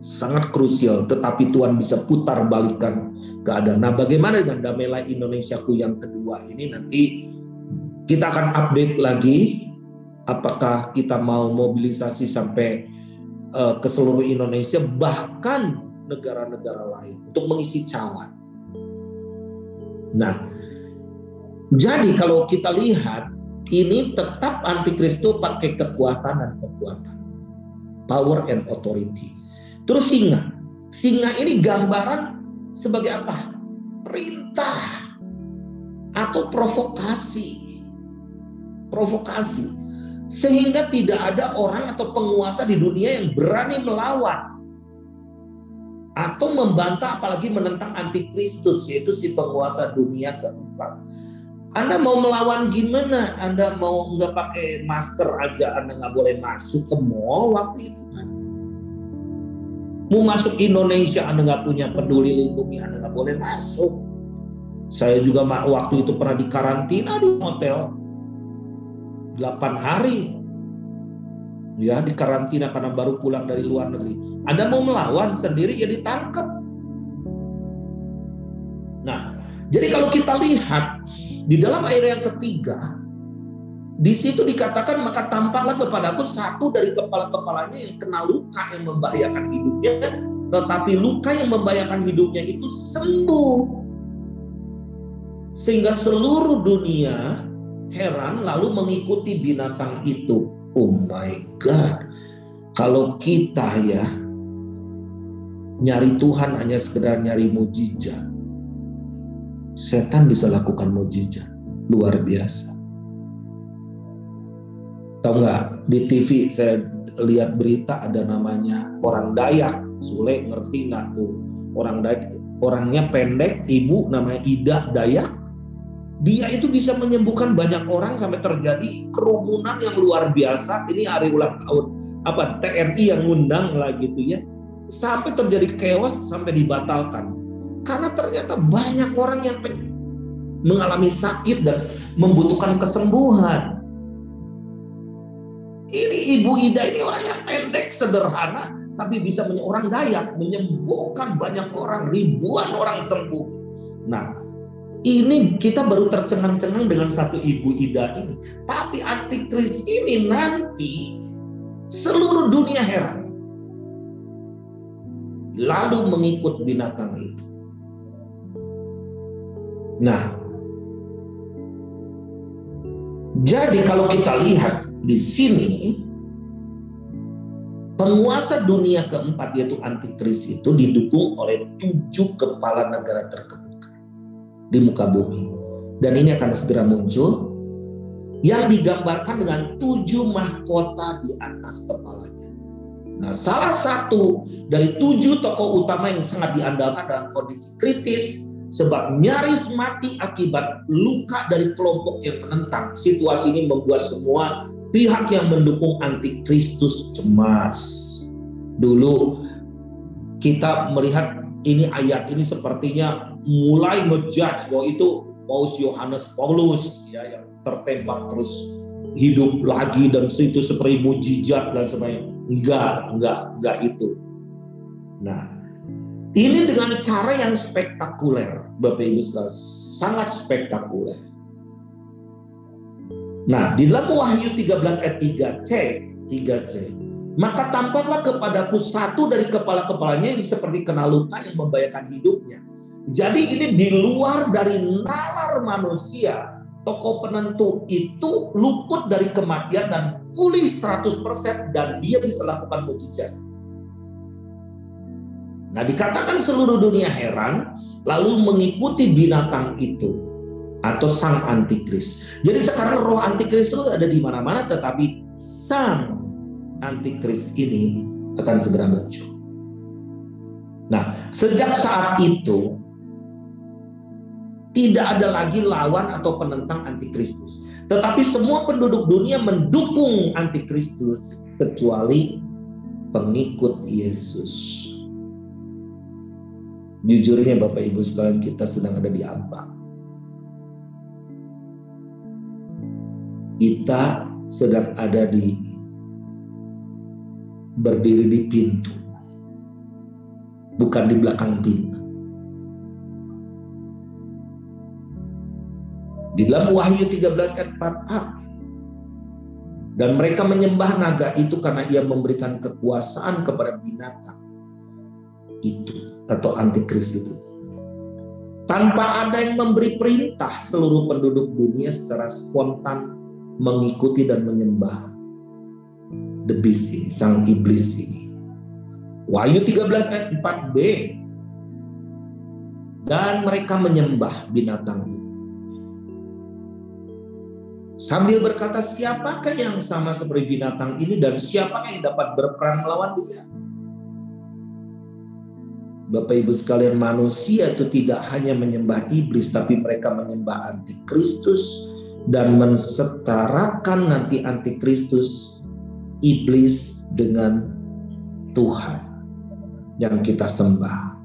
sangat krusial, tetapi Tuhan bisa putar balikan keadaan. Nah, bagaimana dengan damailah Indonesiaku yang kedua ini? Nanti kita akan update lagi, apakah kita mau mobilisasi sampai ke seluruh Indonesia, bahkan negara-negara lain untuk mengisi cawan. Nah, jadi kalau kita lihat, ini tetap antikris itu pakai kekuasaan dan kekuatan, power and authority. Terus singa ini gambaran sebagai apa? Perintah atau provokasi, sehingga tidak ada orang atau penguasa di dunia yang berani melawan atau membantah, apalagi menentang antikristus, yaitu si penguasa dunia keempat. Anda mau melawan gimana? Anda mau nggak pakai masker aja, Anda nggak boleh masuk ke mall waktu itu kan? Mau masuk Indonesia, Anda nggak punya peduli lindungi, Anda nggak boleh masuk. Saya juga waktu itu pernah dikarantina di hotel 8 hari. Ya, dikarantina karena baru pulang dari luar negeri. Anda mau melawan sendiri ya ditangkap. Nah, jadi kalau kita lihat di dalam ayat yang ketiga, di situ dikatakan maka tampaklah kepadaku satu dari kepala-kepalanya yang kena luka yang membahayakan hidupnya, tetapi luka yang membahayakan hidupnya itu sembuh. Sehingga seluruh dunia heran lalu mengikuti binatang itu. Oh my God, kalau kita ya nyari Tuhan hanya sekedar nyari mujizat, setan bisa lakukan mujizat luar biasa. Tahu nggak, di TV saya lihat berita ada namanya orang Dayak. Sule ngerti nggak tuh orang Dayak? Orangnya pendek, ibu namanya Ida Dayak. Dia itu bisa menyembuhkan banyak orang sampai terjadi kerumunan yang luar biasa. Ini hari ulang tahun TNI yang ngundang lah gitu ya. Sampai terjadi chaos sampai dibatalkan. Karena ternyata banyak orang yang mengalami sakit dan membutuhkan kesembuhan. Ini Ibu Ida ini orangnya pendek, sederhana, tapi bisa orang Dayak menyembuhkan banyak orang, ribuan orang sembuh. Nah, ini kita baru tercengang-cengang dengan satu Ibu Ida ini. Tapi antikris ini nanti seluruh dunia heran. Lalu mengikut binatang itu. Nah, jadi kalau kita lihat di sini, penguasa dunia keempat yaitu antikris itu didukung oleh 7 kepala negara terkemuka di muka bumi, dan ini akan segera muncul, yang digambarkan dengan 7 mahkota di atas kepalanya. Nah, salah satu dari 7 tokoh utama yang sangat diandalkan dalam kondisi kritis sebab nyaris mati akibat luka dari kelompok yang menentang. Situasi ini membuat semua pihak yang mendukung antikristus cemas. Dulu kita melihat ini ayat ini sepertinya mulai ngejudge bahwa itu Paus Yohanes Paulus ya, yang tertembak terus hidup lagi dan itu seperti mujizat dan sebagainya. Enggak itu. Nah, ini dengan cara yang spektakuler, Bapak Ibu sekalian, sangat spektakuler. Nah, di dalam Wahyu 13 ayat 3C, maka tampaklah kepadaku satu dari kepala-kepalanya yang seperti kena luka yang membahayakan hidupnya. Jadi ini di luar dari nalar manusia, tokoh penentu itu luput dari kematian dan pulih 100% dan dia bisa lakukan mujizat. Nah, dikatakan seluruh dunia heran lalu mengikuti binatang itu atau sang antikris. Jadi sekarang roh antikris itu ada di mana-mana, tetapi sang antikris ini akan segera muncul. Nah, sejak saat itu tidak ada lagi lawan atau penentang antikristus, tetapi semua penduduk dunia mendukung antikristus kecuali pengikut Yesus. Jujurnya Bapak Ibu sekalian, kita sedang ada di ambang. Kita sedang ada berdiri di pintu, bukan di belakang pintu. Di dalam Wahyu 13 ayat 4a, dan mereka menyembah naga itu karena ia memberikan kekuasaan kepada binatang itu atau antikris itu, tanpa ada yang memberi perintah. Seluruh penduduk dunia secara spontan mengikuti dan menyembah the beast ini, sang iblis ini. Wahyu 13 ayat 4b, dan mereka menyembah binatang itu sambil berkata, siapakah yang sama seperti binatang ini dan siapakah yang dapat berperang melawan dia? Bapak Ibu sekalian, manusia itu tidak hanya menyembah iblis, tapi mereka menyembah antikristus dan mensetarakan nanti antikristus iblis dengan Tuhan yang kita sembah.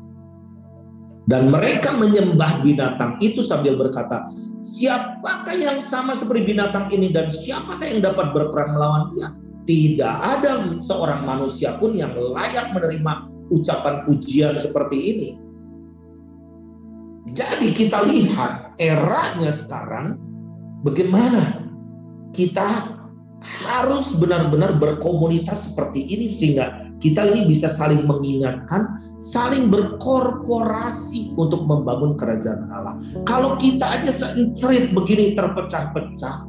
Dan mereka menyembah binatang itu sambil berkata, siapakah yang sama seperti binatang ini dan siapakah yang dapat berperang melawan dia? Tidak ada seorang manusia pun yang layak menerima ucapan pujian seperti ini. Jadi kita lihat eranya sekarang, bagaimana kita harus benar-benar berkomunitas seperti ini sehingga kita ini bisa saling mengingatkan, saling berkorporasi untuk membangun kerajaan Allah. Kalau kita aja seencerit begini terpecah-pecah,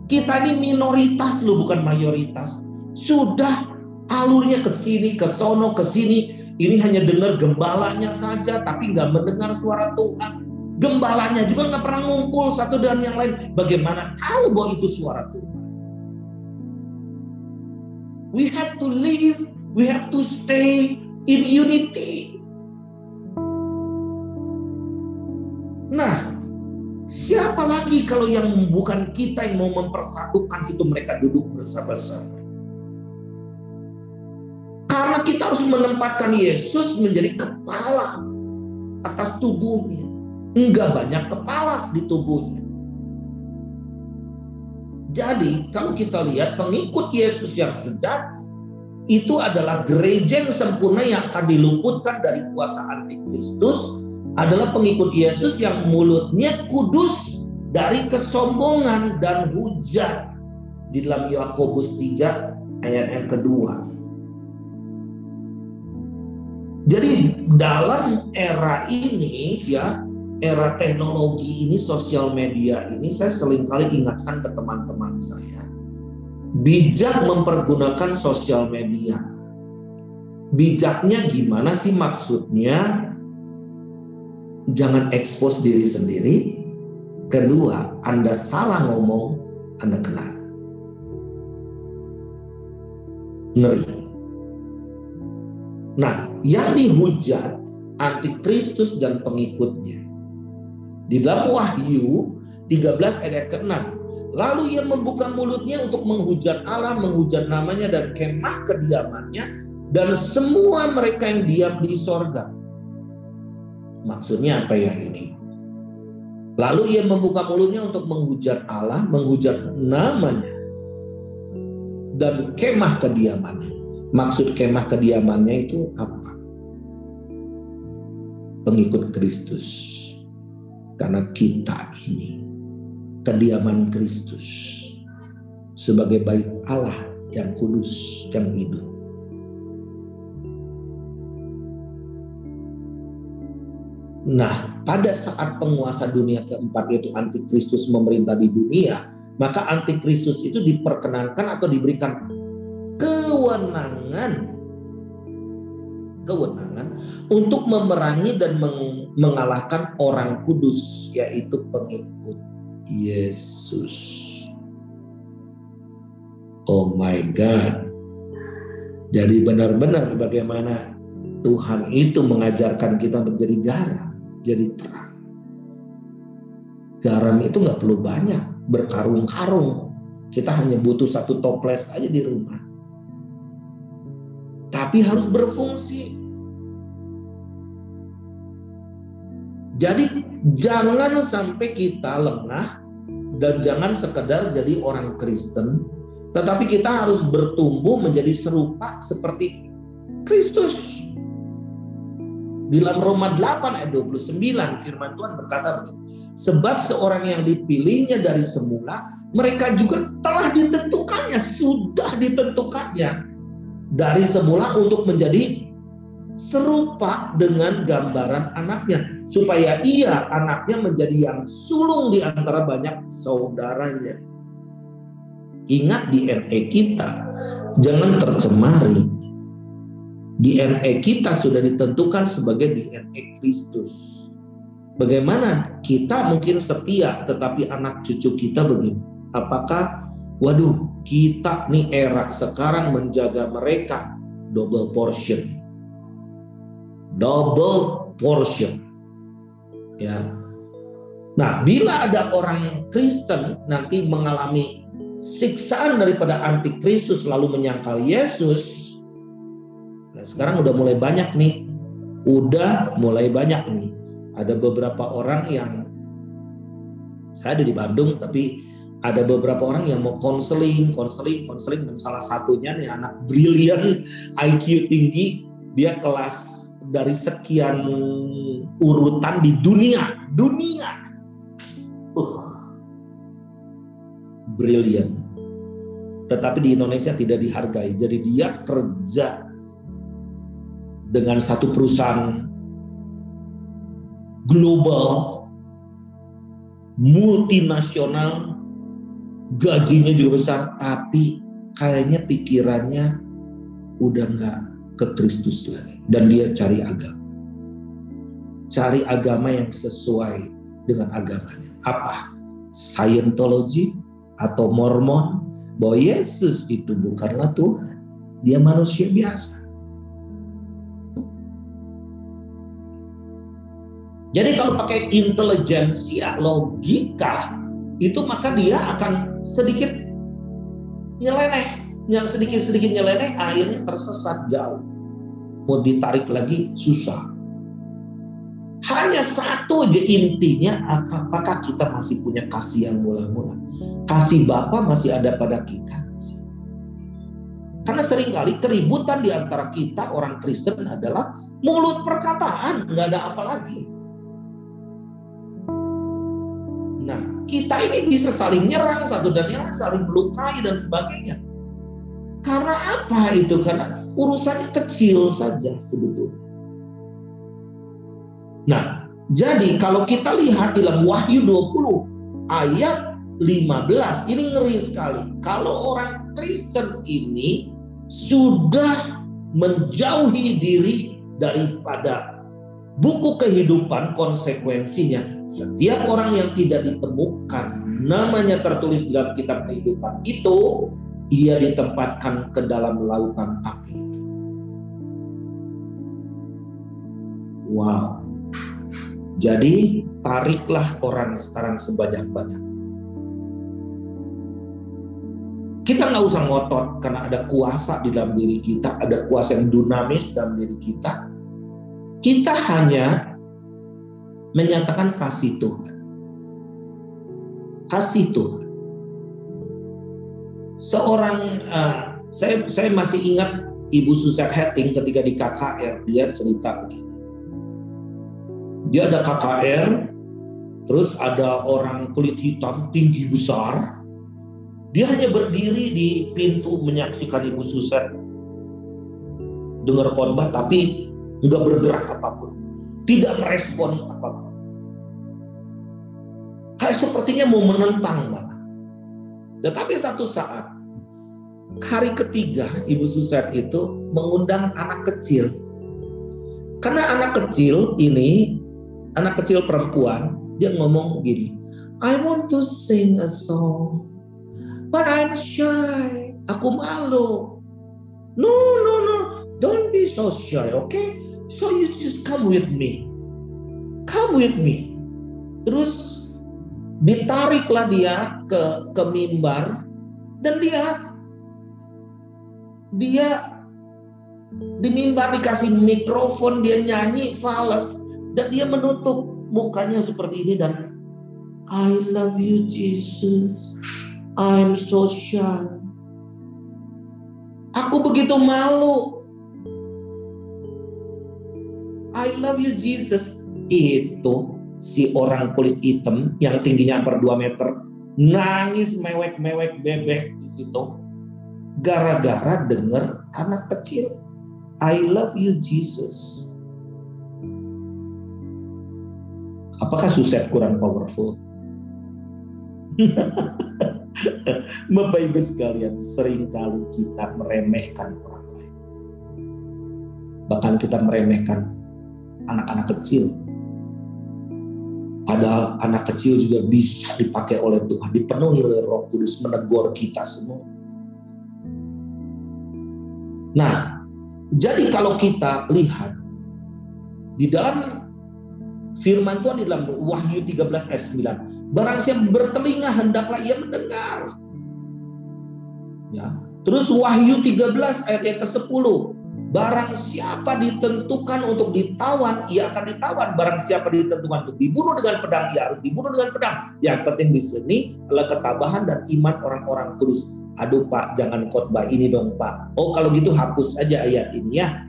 kita ini minoritas loh, bukan mayoritas. Sudah alurnya ke sini, ke sono, ke sini. Ini hanya dengar gembalanya saja, tapi nggak mendengar suara Tuhan. Gembalanya juga nggak pernah ngumpul satu dengan yang lain. Bagaimana tahu bahwa itu suara Tuhan? We have to live, we have to stay in unity. Nah, siapa lagi kalau yang bukan kita yang mau mempersatukan itu mereka duduk bersama-sama? Karena kita harus menempatkan Yesus menjadi kepala atas tubuhnya. Enggak banyak kepala di tubuhnya. Jadi kalau kita lihat pengikut Yesus yang sejati, itu adalah gereja yang sempurna yang akan diluputkan dari kuasa antikristus, adalah pengikut Yesus yang mulutnya kudus dari kesombongan dan hujat. Di dalam Yakobus 3 ayat yang kedua. Jadi dalam era ini ya, era teknologi ini, sosial media ini, saya seringkali ingatkan ke teman-teman saya, bijak mempergunakan sosial media. Bijaknya gimana sih maksudnya? Jangan expose diri sendiri. Kedua, Anda salah ngomong, Anda kena. Ngeri. Nah, yang dihujat antikristus dan pengikutnya. Di dalam Wahyu 13 ayat ke-6, lalu ia membuka mulutnya untuk menghujat Allah, menghujat namanya dan kemah kediamannya, dan semua mereka yang diam di sorga. Maksudnya apa ya ini? Lalu ia membuka mulutnya untuk menghujat Allah, menghujat namanya, dan kemah kediamannya. Maksud kemah kediamannya itu apa? Pengikut Kristus. Karena kita ini kediaman Kristus sebagai bait Allah yang kudus, yang hidup. Nah, pada saat penguasa dunia keempat yaitu antikristus memerintah di dunia, maka antikristus itu diperkenankan atau diberikan kewenangan untuk memerangi dan mengalahkan orang kudus, yaitu pengikut Yesus. Oh my God. Jadi benar-benar bagaimana Tuhan itu mengajarkan kita untuk jadi garam, jadi terang. Garam itu nggak perlu banyak, berkarung-karung. Kita hanya butuh satu toples aja di rumah. Tapi harus berfungsi. Jadi jangan sampai kita lengah dan jangan sekedar jadi orang Kristen, tetapi kita harus bertumbuh menjadi serupa seperti Kristus. Di dalam Roma 8 ayat 29 firman Tuhan berkata begini, sebab seorang yang dipilihnya dari semula, mereka juga telah ditentukannya, sudah ditentukannya dari semula untuk menjadi serupa dengan gambaran anaknya, supaya ia anaknya menjadi yang sulung di antara banyak saudaranya. Ingat DNA kita jangan tercemari. DNA kita sudah ditentukan sebagai DNA Kristus. Bagaimana kita mungkin setia tetapi anak cucu kita begini? Apakah waduh kita nih era sekarang menjaga mereka double portion ya. Nah, bila ada orang Kristen nanti mengalami siksaan daripada antikristus lalu menyangkal Yesus, nah sekarang udah mulai banyak nih, ada beberapa orang yang, saya ada di Bandung tapi ada beberapa orang yang mau konseling dan salah satunya nih anak brilian, IQ tinggi, dia kelas dari sekian urutan di dunia, brilian. Tetapi di Indonesia tidak dihargai. Jadi dia kerja dengan satu perusahaan global, multinasional, gajinya juga besar, tapi kayaknya pikirannya udah nggak ke Kristus lagi, dan dia cari agama yang sesuai dengan agamanya. Apa? Scientology atau Mormon, bahwa Yesus itu bukanlah Tuhan, dia manusia biasa. Jadi kalau pakai intelijensia, logika itu, maka dia akan sedikit nyeleneh, akhirnya tersesat jauh. Mau ditarik lagi susah. Hanya satu aja intinya, apakah kita masih punya kasih yang mula-mula? Kasih Bapa masih ada pada kita. Karena seringkali keributan di antara kita orang Kristen adalah mulut perkataan, nggak ada apa lagi. Nah, kita ini bisa saling nyerang satu dan yang lain, saling melukai dan sebagainya. Karena apa itu? Karena urusannya kecil saja sebetulnya. Nah, jadi kalau kita lihat dalam Wahyu 20 ayat 15, ini ngeri sekali. Kalau orang Kristen ini sudah menjauhi diri daripada buku kehidupan, konsekuensinya setiap orang yang tidak ditemukan namanya tertulis dalam kitab kehidupan itu, ia ditempatkan ke dalam lautan api. Wow. Jadi tariklah orang sekarang sebanyak-banyak. Kita nggak usah ngotot karena ada kuasa di dalam diri kita, ada kuasa yang dinamis dalam diri kita. Kita hanya menyatakan kasih Tuhan. Kasih Tuhan. Saya masih ingat Ibu Susan Hetting ketika di KKR, dia cerita begini. Dia ada KKR, terus ada orang kulit hitam tinggi besar. Dia hanya berdiri di pintu menyaksikan Ibu Susan dengar khotbah, tapi nggak bergerak apapun, tidak meresponi apapun. Kayak sepertinya mau menentang malah. Tetapi satu saat, hari ketiga Ibu Susan itu mengundang anak kecil. Karena anak kecil ini, anak kecil perempuan, dia ngomong gini, I want to sing a song, but I'm shy. Aku malu. No, don't be so shy, okay? So you just come with me. Come with me. Terus ditariklah dia ke mimbar, dan dia di mimbar dikasih mikrofon, dia nyanyi fales, dan dia menutup mukanya seperti ini dan I love you Jesus, I'm so shy. Aku begitu malu. I love you Jesus. Itu si orang kulit hitam yang tingginya hampir 2 meter nangis mewek-mewek bebek di situ gara-gara dengar anak kecil I love you Jesus. Apakah suset kurang powerful? Bapak Ibu sekalian, seringkali kita meremehkan orang lain. Bahkan kita meremehkan anak-anak kecil. Padahal anak kecil juga bisa dipakai oleh Tuhan, dipenuhi oleh Roh Kudus menegur kita semua. Nah, jadi kalau kita lihat di dalam firman Tuhan di dalam Wahyu 13 ayat 9, barang siapa bertelinga hendaklah ia mendengar. Ya. Terus Wahyu 13 ayat yang ke-10, barang siapa ditentukan untuk ditawan, ia akan ditawan. Barang siapa ditentukan untuk dibunuh dengan pedang, ia harus dibunuh dengan pedang. Yang penting di sini adalah ketabahan dan iman orang-orang kudus. Aduh Pak, jangan khotbah ini dong Pak. Oh kalau gitu hapus aja ayat ini ya.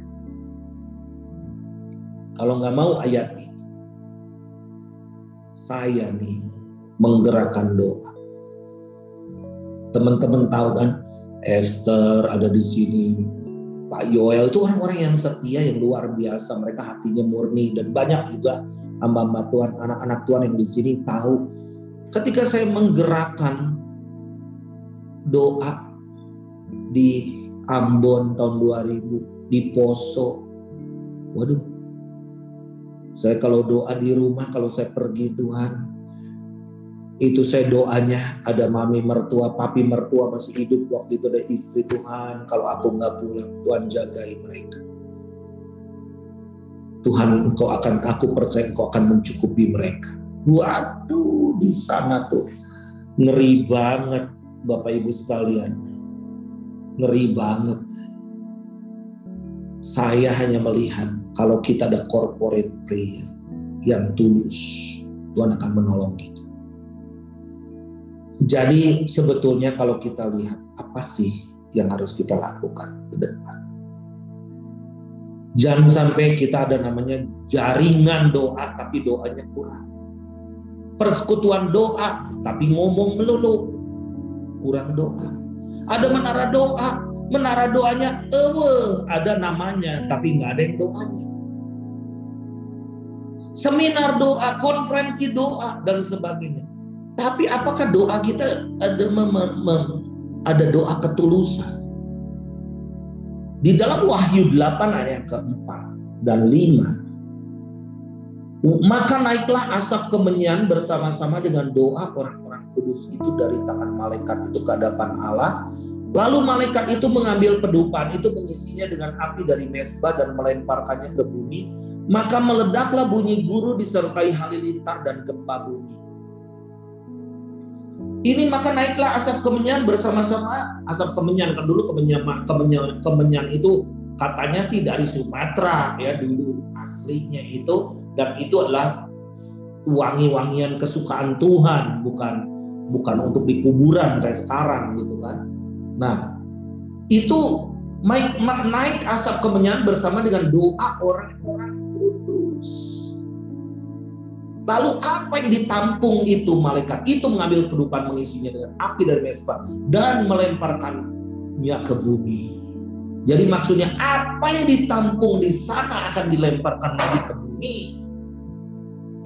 Kalau nggak mau ayat ini, saya nih menggerakkan doa. Teman-teman tahu kan, Esther ada di sini. Pak Yoel itu orang-orang yang setia, yang luar biasa. Mereka hatinya murni dan banyak juga hamba-hamba Tuhan, anak-anak Tuhan yang di sini tahu. Ketika saya menggerakkan doa di Ambon tahun 2000, di Poso, waduh, saya kalau doa di rumah, kalau saya pergi Tuhan, itu saya doanya ada mami mertua, papi mertua masih hidup waktu itu, ada istri Tuhan. Kalau aku nggak pulang, Tuhan jagai mereka. Tuhan, aku percaya Engkau akan mencukupi mereka. Waduh, di sana tuh ngeri banget, Bapak Ibu sekalian, ngeri banget. Saya hanya melihat kalau kita ada corporate prayer yang tulus, Tuhan akan menolong kita. Jadi sebetulnya kalau kita lihat apa sih yang harus kita lakukan ke depan. Jangan sampai kita ada namanya jaringan doa tapi doanya kurang. Persekutuan doa tapi ngomong melulu, kurang doa. Ada menara doanya ada namanya tapi nggak ada yang doanya. Seminar doa, konferensi doa dan sebagainya. Tapi apakah doa kita ada doa ketulusan? Di dalam Wahyu 8 ayat ke-4 dan 5, maka naiklah asap kemenyan bersama-sama dengan doa orang-orang kudus itu dari tangan malaikat itu ke hadapan Allah. Lalu malaikat itu mengambil pedupan itu, mengisinya dengan api dari mezbah dan melemparkannya ke bumi. Maka meledaklah bunyi guru disertai halilintar dan gempa bumi. Ini maka naiklah asap kemenyan bersama-sama. Asap kemenyan kan dulu kemenyan itu katanya sih dari Sumatera ya dulu aslinya itu, dan itu adalah wangi-wangian kesukaan Tuhan, bukan untuk di kuburan kayak sekarang gitu kan. Nah, itu naik asap kemenyan bersama dengan doa orang-orang kudus. Lalu apa yang ditampung itu malaikat? Itu mengambil pedupan mengisinya dengan api dari mezbah dan melemparkannya ke bumi. Jadi maksudnya apa yang ditampung di sana akan dilemparkan lagi ke bumi.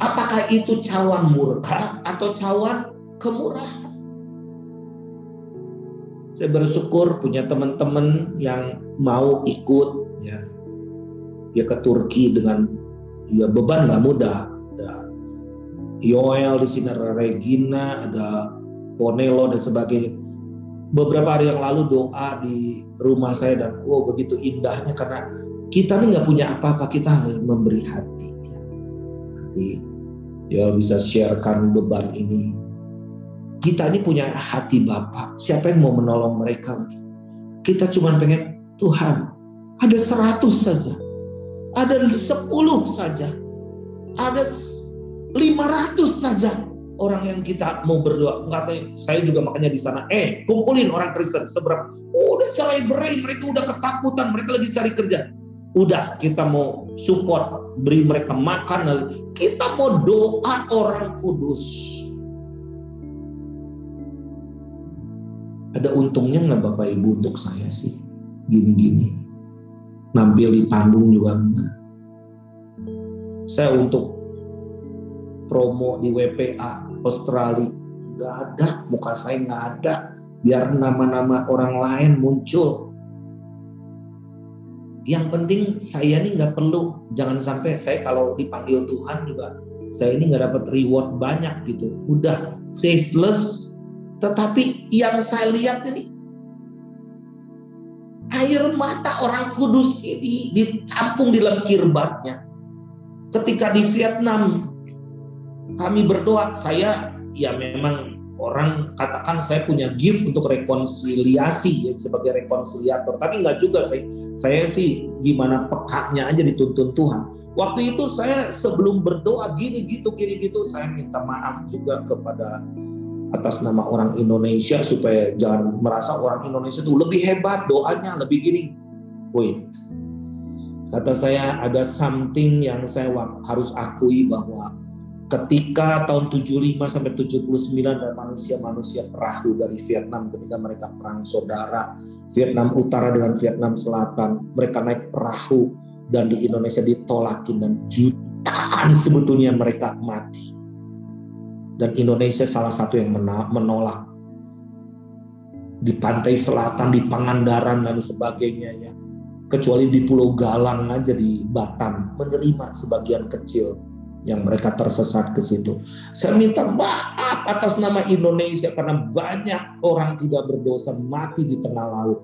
Apakah itu cawan murka atau cawan kemurahan? Saya bersyukur punya teman-teman yang mau ikut ya ke Turki dengan beban nggak mudah. Yoel di sini, ada Regina, ada Ponelo dan sebagainya. Beberapa hari yang lalu doa di rumah saya dan begitu indahnya karena kita ini nggak punya apa-apa, kita harus memberi hati. Nanti Yoel bisa sharekan beban ini. Kita ini punya hati Bapa. Siapa yang mau menolong mereka lagi? Kita cuma pengen Tuhan ada 100 saja, ada 10 saja, ada 500 saja orang yang kita mau berdoa. Katanya, saya juga makanya di sana, kumpulin orang Kristen seberapa. Udah celebrate, mereka udah ketakutan, mereka lagi cari kerja. Udah, kita mau support, beri mereka makan, kita mau doa orang kudus. Ada untungnya nggak Bapak Ibu untuk saya sih? Gini-gini. Nampil di panggung juga enggak. Saya untuk promo di WPA Australia nggak ada, muka saya nggak ada. Biar nama-nama orang lain muncul. Yang penting saya ini nggak perlu, jangan sampai saya kalau dipanggil Tuhan juga, saya ini nggak dapat reward banyak gitu. Udah faceless, tetapi yang saya lihat ini air mata orang kudus ini ditampung di dalam kirbatnya. Ketika di Vietnam kami berdoa, saya ya memang orang katakan saya punya gift untuk rekonsiliasi ya, sebagai rekonsiliator, tapi nggak juga saya sih gimana pekanya aja dituntun Tuhan. Waktu itu saya sebelum berdoa gini gitu saya minta maaf juga kepada atas nama orang Indonesia supaya jangan merasa orang Indonesia itu lebih hebat doanya, lebih gini. Wait, kata saya ada something yang saya harus akui bahwa ketika tahun 75 sampai 79 ada manusia perahu dari Vietnam ketika mereka perang saudara Vietnam Utara dengan Vietnam Selatan, mereka naik perahu dan di Indonesia ditolakin dan jutaan sebetulnya mereka mati. Dan Indonesia salah satu yang menolak. Di pantai selatan, di Pangandaran dan sebagainya ya. Kecuali di Pulau Galang aja di Batam menerima sebagian kecil yang mereka tersesat ke situ. Saya minta maaf atas nama Indonesia karena banyak orang tidak berdosa mati di tengah laut.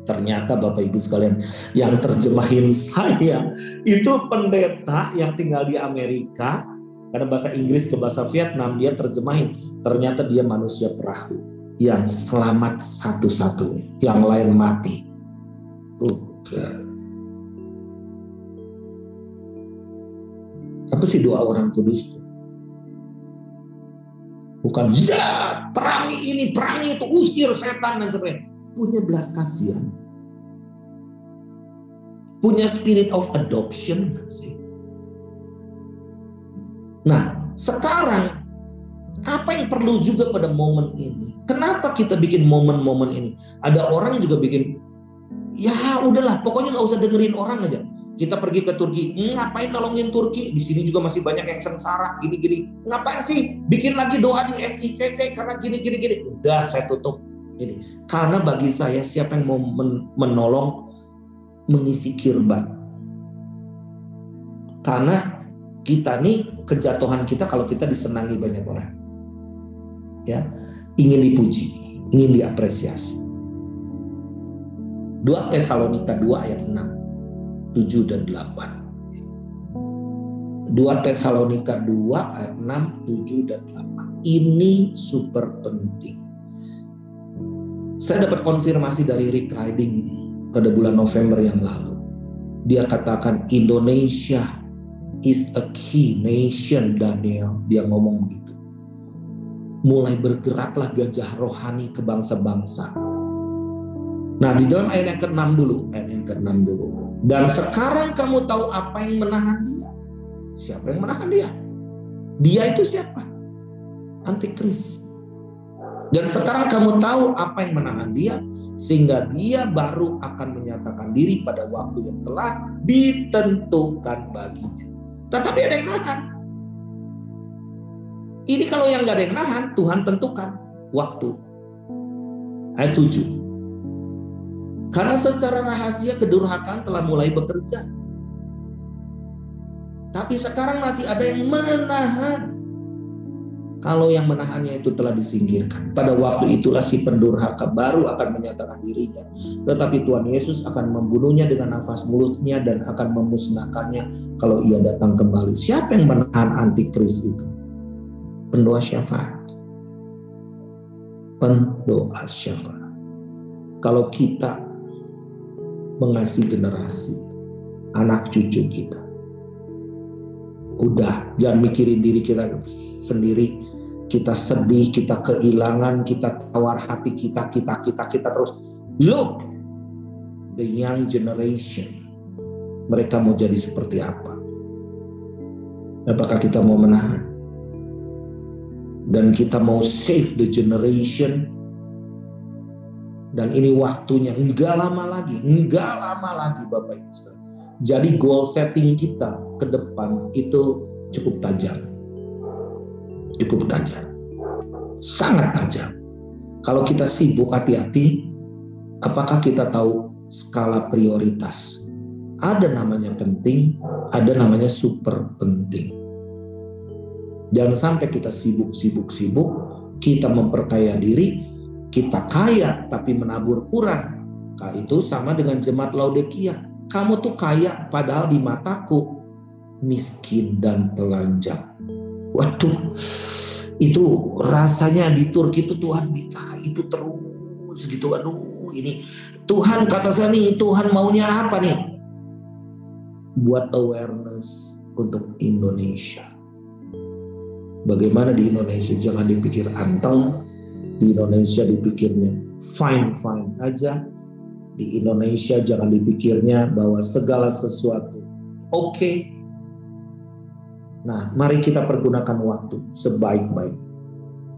Ternyata Bapak Ibu sekalian, yang terjemahin saya itu pendeta yang tinggal di Amerika, karena bahasa Inggris ke bahasa Vietnam dia terjemahin. Ternyata dia manusia perahu yang selamat satu-satunya, yang lain mati. Apa sih doa orang kudus? Bukan perangi ini, perangi itu, usir setan dan sebagainya. Punya belas kasihan, punya spirit of adoption sih. Nah, sekarang apa yang perlu juga pada momen ini? Kenapa kita bikin momen-momen ini? Ada orang juga bikin, ya udahlah, pokoknya nggak usah dengerin orang aja. Kita pergi ke Turki, ngapain nolongin Turki? Di sini juga masih banyak yang sengsara, gini-gini. Ngapain sih? Bikin lagi doa di SICC karena gini-gini. Udah, saya tutup ini. Karena bagi saya, siapa yang mau menolong mengisi kirbat? Karena kita nih, kejatuhan kita kalau kita disenangi banyak orang. Ya, ingin dipuji, ingin diapresiasi. 2 Tesalonika 2 ayat 6, 7 dan 8. 2 Tesalonika 2 ayat 6, 7 dan 8. Ini super penting. Saya dapat konfirmasi dari Rick Riding pada bulan November yang lalu. Dia katakan Indonesia is a key nation, Daniel. Dia ngomong begitu. Mulai bergeraklah gajah rohani ke bangsa-bangsa. Nah, di dalam ayat yang ke-6 dulu. Dan sekarang kamu tahu apa yang menahan dia. Siapa yang menahan dia? Dia itu siapa? Antikris. Dan sekarang kamu tahu apa yang menahan dia, sehingga dia baru akan menyatakan diri pada waktu yang telah ditentukan baginya. Tetapi ada yang nahan. Ini kalau yang gak ada yang nahan, Tuhan tentukan waktu. Ayat 7. Karena secara rahasia kedurhakaan telah mulai bekerja. Tapi sekarang masih ada yang menahan. Kalau yang menahannya itu telah disingkirkan, pada waktu itulah si pendurhaka baru akan menyatakan dirinya. Tetapi Tuhan Yesus akan membunuhnya dengan nafas mulutnya dan akan memusnahkannya kalau ia datang kembali. Siapa yang menahan antikris itu? Pendoa syafaat. Pendoa syafaat. Kalau kita mengasihi generasi, anak cucu kita, Udah, jangan mikirin diri kita sendiri. Kita sedih, kita kehilangan, kita tawar hati kita terus. Look, the young generation, mereka mau jadi seperti apa? Apakah kita mau menahan? Dan kita mau save the generation? Dan ini waktunya, enggak lama lagi Bapak Ibu. Jadi goal setting kita ke depan itu cukup tajam. Sangat tajam. Kalau kita sibuk, hati-hati. Apakah kita tahu skala prioritas? Ada namanya penting, ada namanya super penting. Jangan sampai kita sibuk, kita memperkaya diri, kita kaya tapi menabur kurang. Itu sama dengan jemaat Laodikia. Kamu tuh kaya padahal di mataku miskin dan telanjang. Waduh, itu rasanya di Turki itu Tuhan bicara itu terus gitu. Aduh, ini Tuhan kata saya nih, Tuhan maunya apa nih? Buat awareness untuk Indonesia. Bagaimana di Indonesia? Jangan dipikir anteng. Di Indonesia dipikirnya fine aja. Di Indonesia jangan dipikirnya bahwa segala sesuatu oke. Nah, mari kita pergunakan waktu sebaik-baiknya.